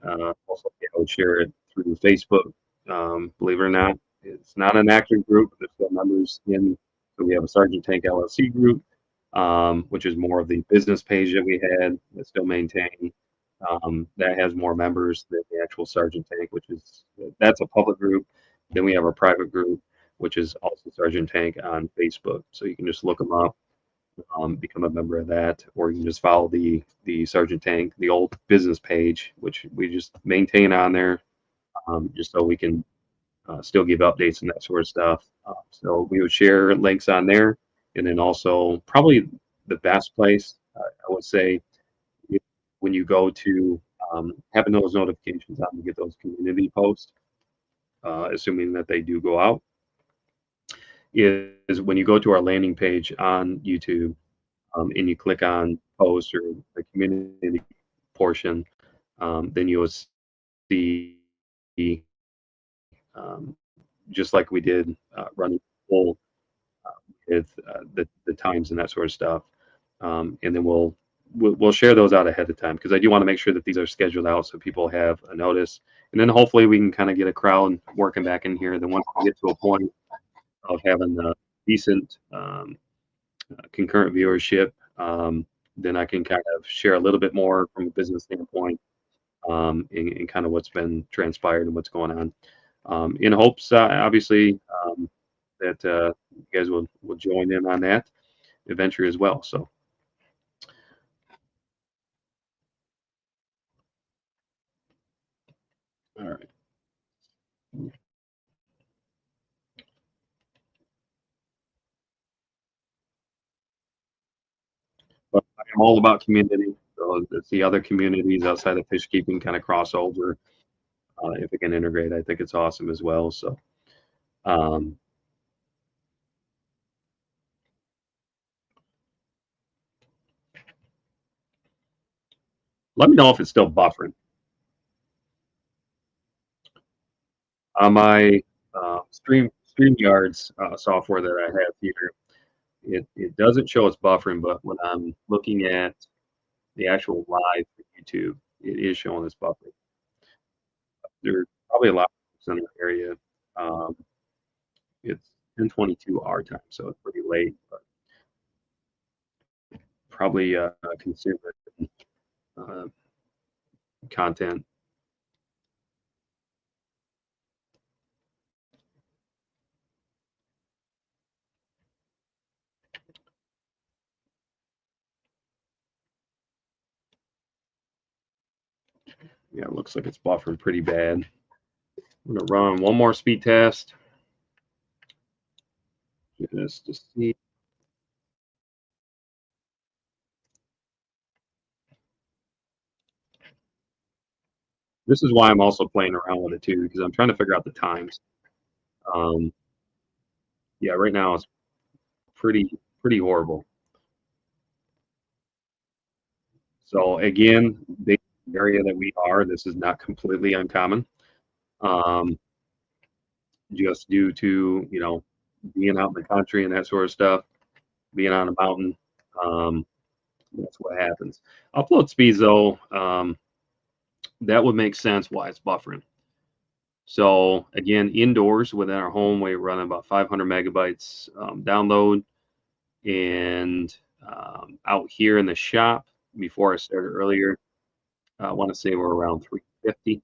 also, I would share it through Facebook. Believe it or not, it's not an active group. There's still members in. So we have a Sergeant Tank LLC group, which is more of the business page that we had that's still maintained. That has more members than the actual Sergeant Tank, which is that's a public group. Then we have our private group, which is also Sergeant Tank on Facebook. So you can just look them up, become a member of that, or you can just follow the Sergeant Tank, the old business page, which we just maintain on there, just so we can still give updates and that sort of stuff. So we would share links on there, and then also probably the best place I would say if, when you go to having those notifications on to get those community posts, assuming that they do go out, is when you go to our landing page on YouTube and you click on post or the community portion, then you'll see um, just like we did running full with the times and that sort of stuff. And then we'll we'll share those out ahead of time because I do want to make sure that these are scheduled out so people have a notice, and then hopefully we can kind of get a crowd working back in here. Then once we get to a point of having a decent concurrent viewership, then I can kind of share a little bit more from a business standpoint, in kind of what's been transpired and what's going on. In hopes, obviously, that you guys will join in on that adventure as well. So, all right. But I'm all about community. So it's the other communities outside of fish keeping kind of crossover. If it can integrate, I think it's awesome as well. So, um, let me know if it's still buffering on my StreamYards software that I have here. It doesn't show it's buffering, but when I'm looking at the actual live for YouTube, it is showing it's buffering. There's probably a lot of folks in the area. Um, it's 10:22 our time, so it's pretty late, but probably consuming uh, content. Yeah, it looks like it's buffering pretty bad. I'm gonna run one more speed test just to see. This is why I'm also playing around with it too, because I'm trying to figure out the times. Um, yeah, right now it's pretty horrible. So again, the area that we are, this is not completely uncommon. Um, just due to being out in the country and that sort of stuff, being on a mountain. Um, that's what happens. Upload speeds though, that would make sense why it's buffering. So again, indoors within our home, we run about 500 megabytes download, and out here in the shop, before I started earlier, I want to say we're around 350,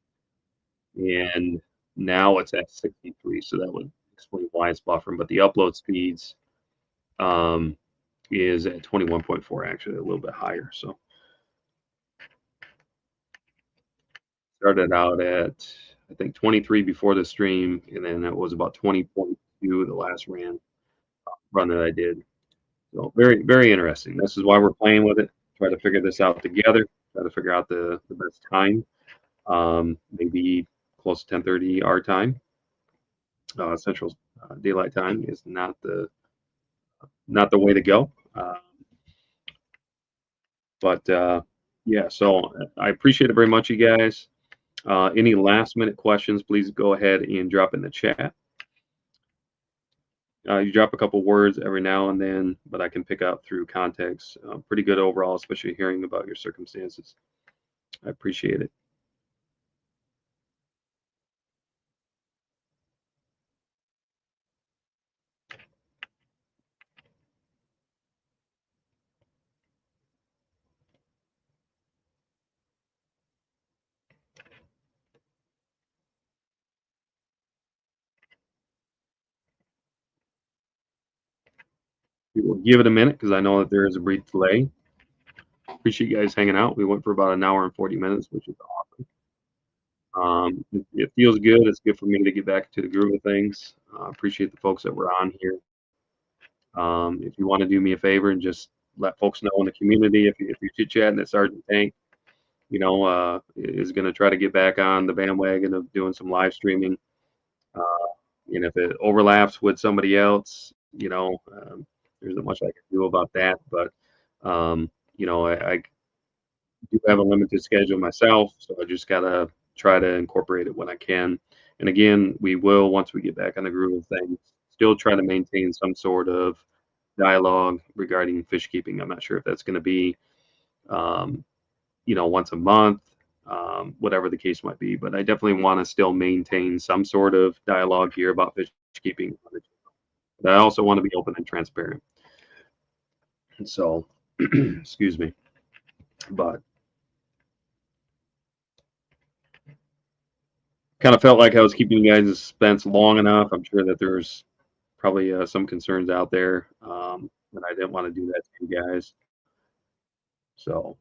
and now it's at 63. So that would explain why it's buffering. But the upload speeds um, is at 21.4, actually a little bit higher. So started out at I think 23 before the stream, and then it was about 20.2 the last run that I did. So very interesting. This is why we're playing with it. Try to figure this out together. Try to figure out the best time. Maybe close to 10:30 our time. Central Daylight Time is not the way to go. But yeah, so I appreciate it very much, you guys. Any last minute questions, please go ahead and drop in the chat. You drop a couple words every now and then, but I can pick up through context. Pretty good overall, especially hearing about your circumstances. I appreciate it. We will give it a minute because I know that there is a brief delay. Appreciate you guys hanging out. We went for about an hour and 40 minutes, which is awesome. It feels good. It's good for me to get back to the groove of things. Appreciate the folks that were on here. If you want to do me a favor and just let folks know in the community, if you're chit chatting that Sergeant Tank, is going to try to get back on the bandwagon of doing some live streaming. Uh, and if it overlaps with somebody else, there's not much I can do about that. But I do have a limited schedule myself, so I just gotta try to incorporate it when I can. And again, we will, once we get back on the groove of things, still try to maintain some sort of dialogue regarding fish keeping. I'm not sure if that's going to be um, once a month, whatever the case might be. But I definitely want to still maintain some sort of dialogue here about fish keeping. But I also want to be open and transparent. And so, excuse me, but kind of felt like I was keeping you guys in suspense long enough. I'm sure that there's probably some concerns out there, and I didn't want to do that to you guys. So,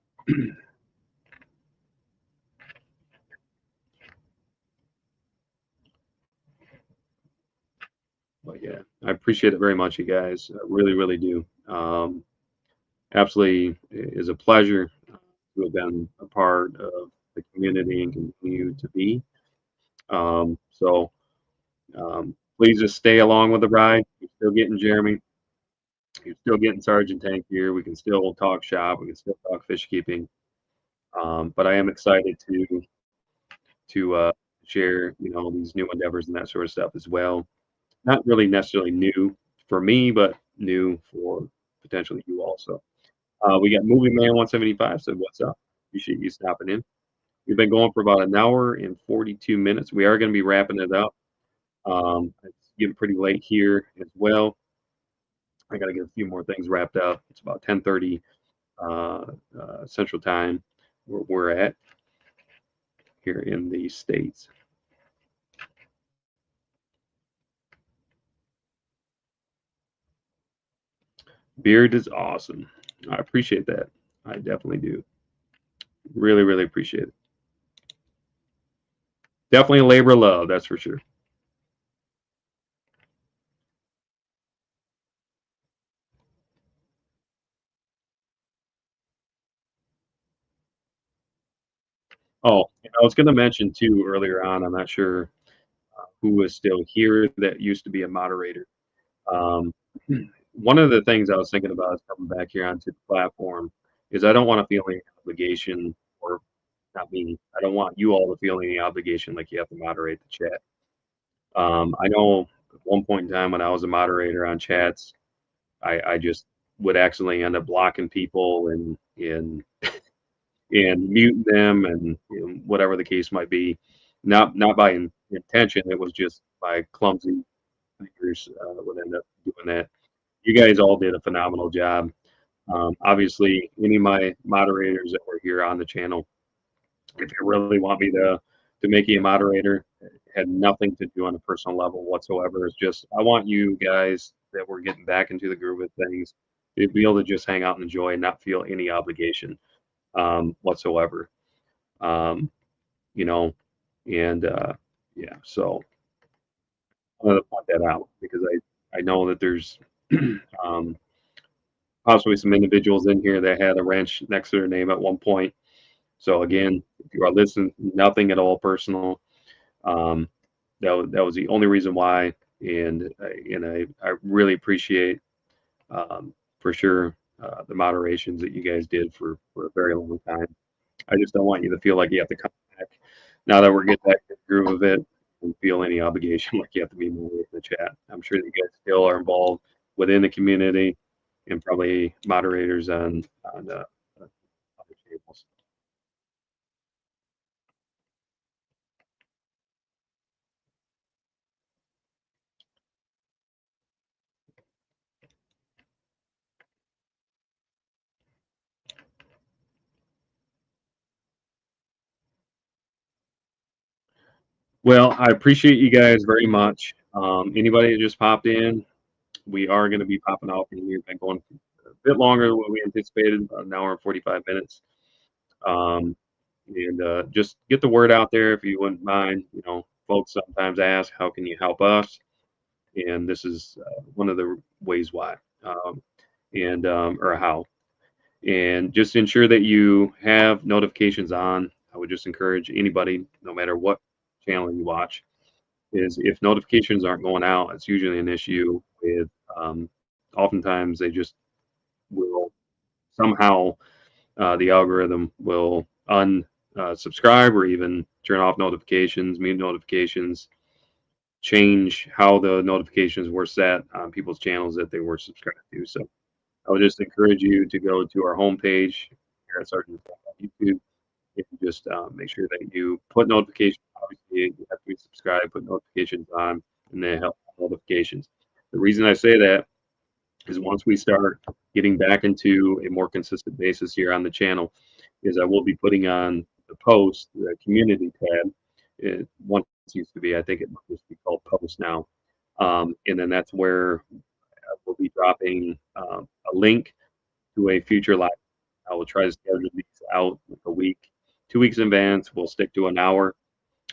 but yeah, I appreciate it very much, you guys. I really, really do. Absolutely is a pleasure to have been a part of the community and continue to be. Please just stay along with the ride. You're still getting Jeremy. You're still getting Sergeant Tank here. We can still talk shop. We can still talk fish keeping. But I am excited to share, these new endeavors and that sort of stuff as well. Not really necessarily new for me, but new for potentially you also. We got Movie Man 175 said, "What's up? Appreciate you stopping in." We've been going for about an hour and 42 minutes. We are going to be wrapping it up. It's getting pretty late here as well. I got to get a few more things wrapped up. It's about 10:30 Central Time where we're at here in the States. Beard is awesome. I appreciate that. I definitely do. Really, really appreciate it. Definitely a labor of love, that's for sure. Oh, and I was going to mention too earlier on, I'm not sure who is still here that used to be a moderator. Um, one of the things I was thinking about is coming back here onto the platform is I don't want to feel any obligation, or not me. I don't want you all to feel any obligation like you have to moderate the chat. I know at one point in time when I was a moderator on chats, I just would accidentally end up blocking people and muting them and whatever the case might be. Not by intention. It was just by clumsy fingers would end up doing that. You guys all did a phenomenal job. Obviously, any of my moderators that were here on the channel, if you really want me to make you a moderator, it had nothing to do on a personal level whatsoever. It's just I want you guys that we're getting back into the groove of things to be able to just hang out and enjoy and not feel any obligation whatsoever. Um, you know, and yeah, so I wanted to point that out because I know that there's um, possibly some individuals in here that had a ranch next to their name at one point. So again, if you are listening, nothing at all personal. Um, that was the only reason why, and I really appreciate for sure the moderations that you guys did for a very long time. I just don't want you to feel like you have to come back now that we're getting back to the groove of it and feel any obligation like you have to be more in the chat. I'm sure that you guys still are involved within the community and probably moderators on other tables. Well, I appreciate you guys very much. Anybody that just popped in, we are going to be popping off in here. Been going a bit longer than what we anticipated, about an hour and 45 minutes. Um, and just get the word out there if you wouldn't mind. Folks sometimes ask, how can you help us? And this is one of the ways why, or how. And just ensure that you have notifications on. I would just encourage anybody, no matter what channel you watch, is if notifications aren't going out, it's usually an issue with. Oftentimes, they just will somehow the algorithm will unsubscribe or even turn off notifications, mute notifications, change how the notifications were set on people's channels that they were subscribed to. So I would just encourage you to go to our homepage here at Sergeant on YouTube. If you just make sure that you put notifications, obviously you have to be subscribed, put notifications on, and then help notifications. The reason I say that is once we start getting back into a more consistent basis here on the channel, is I will be putting on the post, the community tab. It once used to be, I think it must just be called post now. And then that's where we'll be dropping a link to a future live. I will try to schedule these out like a week, 2 weeks in advance. We'll stick to an hour,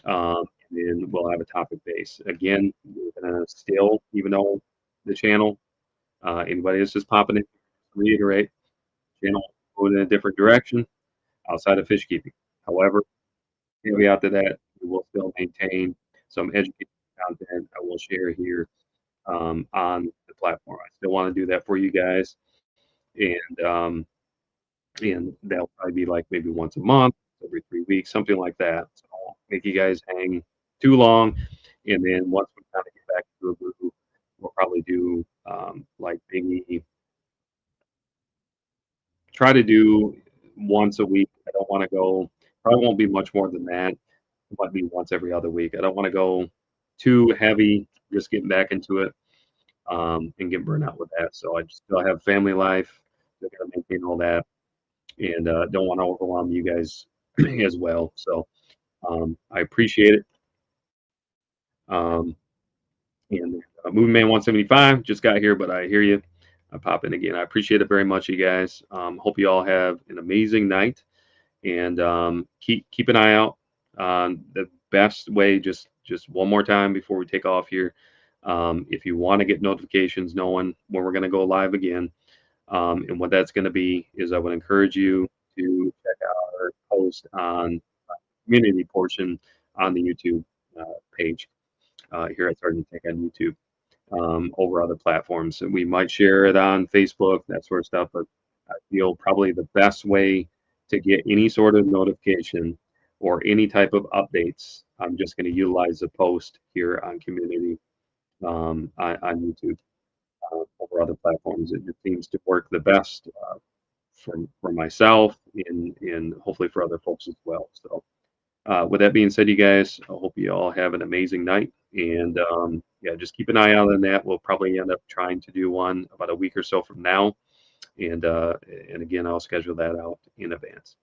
and then we'll have a topic base. Again, we're gonna still, even though the channel, anybody that's just popping in, reiterate, channel going in a different direction outside of fish keeping. However, caveat to that, we will still maintain some educational content I will share here on the platform. I still want to do that for you guys, and that'll probably be like maybe once a month, every 3 weeks, something like that. So I won't make you guys hang too long, and then once we kind of get back to a groove, we'll probably do like maybe try to do once a week. I don't want to go. Probably won't be much more than that. It might be once every other week. I don't want to go too heavy, just getting back into it and get burnt out with that. So I just still have family life. I gotta maintain all that, and don't want to overwhelm you guys as well. So I appreciate it. Um, and Movie Man 175 just got here, but I hear you. I pop in again. I appreciate it very much, you guys. Hope you all have an amazing night, and keep an eye out on the best way. Just one more time before we take off here. If you want to get notifications knowing when we're going to go live again, and what that's going to be is I would encourage you to check out our post on community portion on the YouTube page here at Sergeant Tech on YouTube, over other platforms. And we might share it on Facebook, that sort of stuff, but I feel probably the best way to get any sort of notification or any type of updates, I'm just going to utilize the post here on community on YouTube. Over other platforms, it just seems to work the best for myself and hopefully for other folks as well. So with that being said, you guys, I hope you all have an amazing night. And yeah, just keep an eye out on that. We'll probably end up trying to do one about a week or so from now. And again, I'll schedule that out in advance.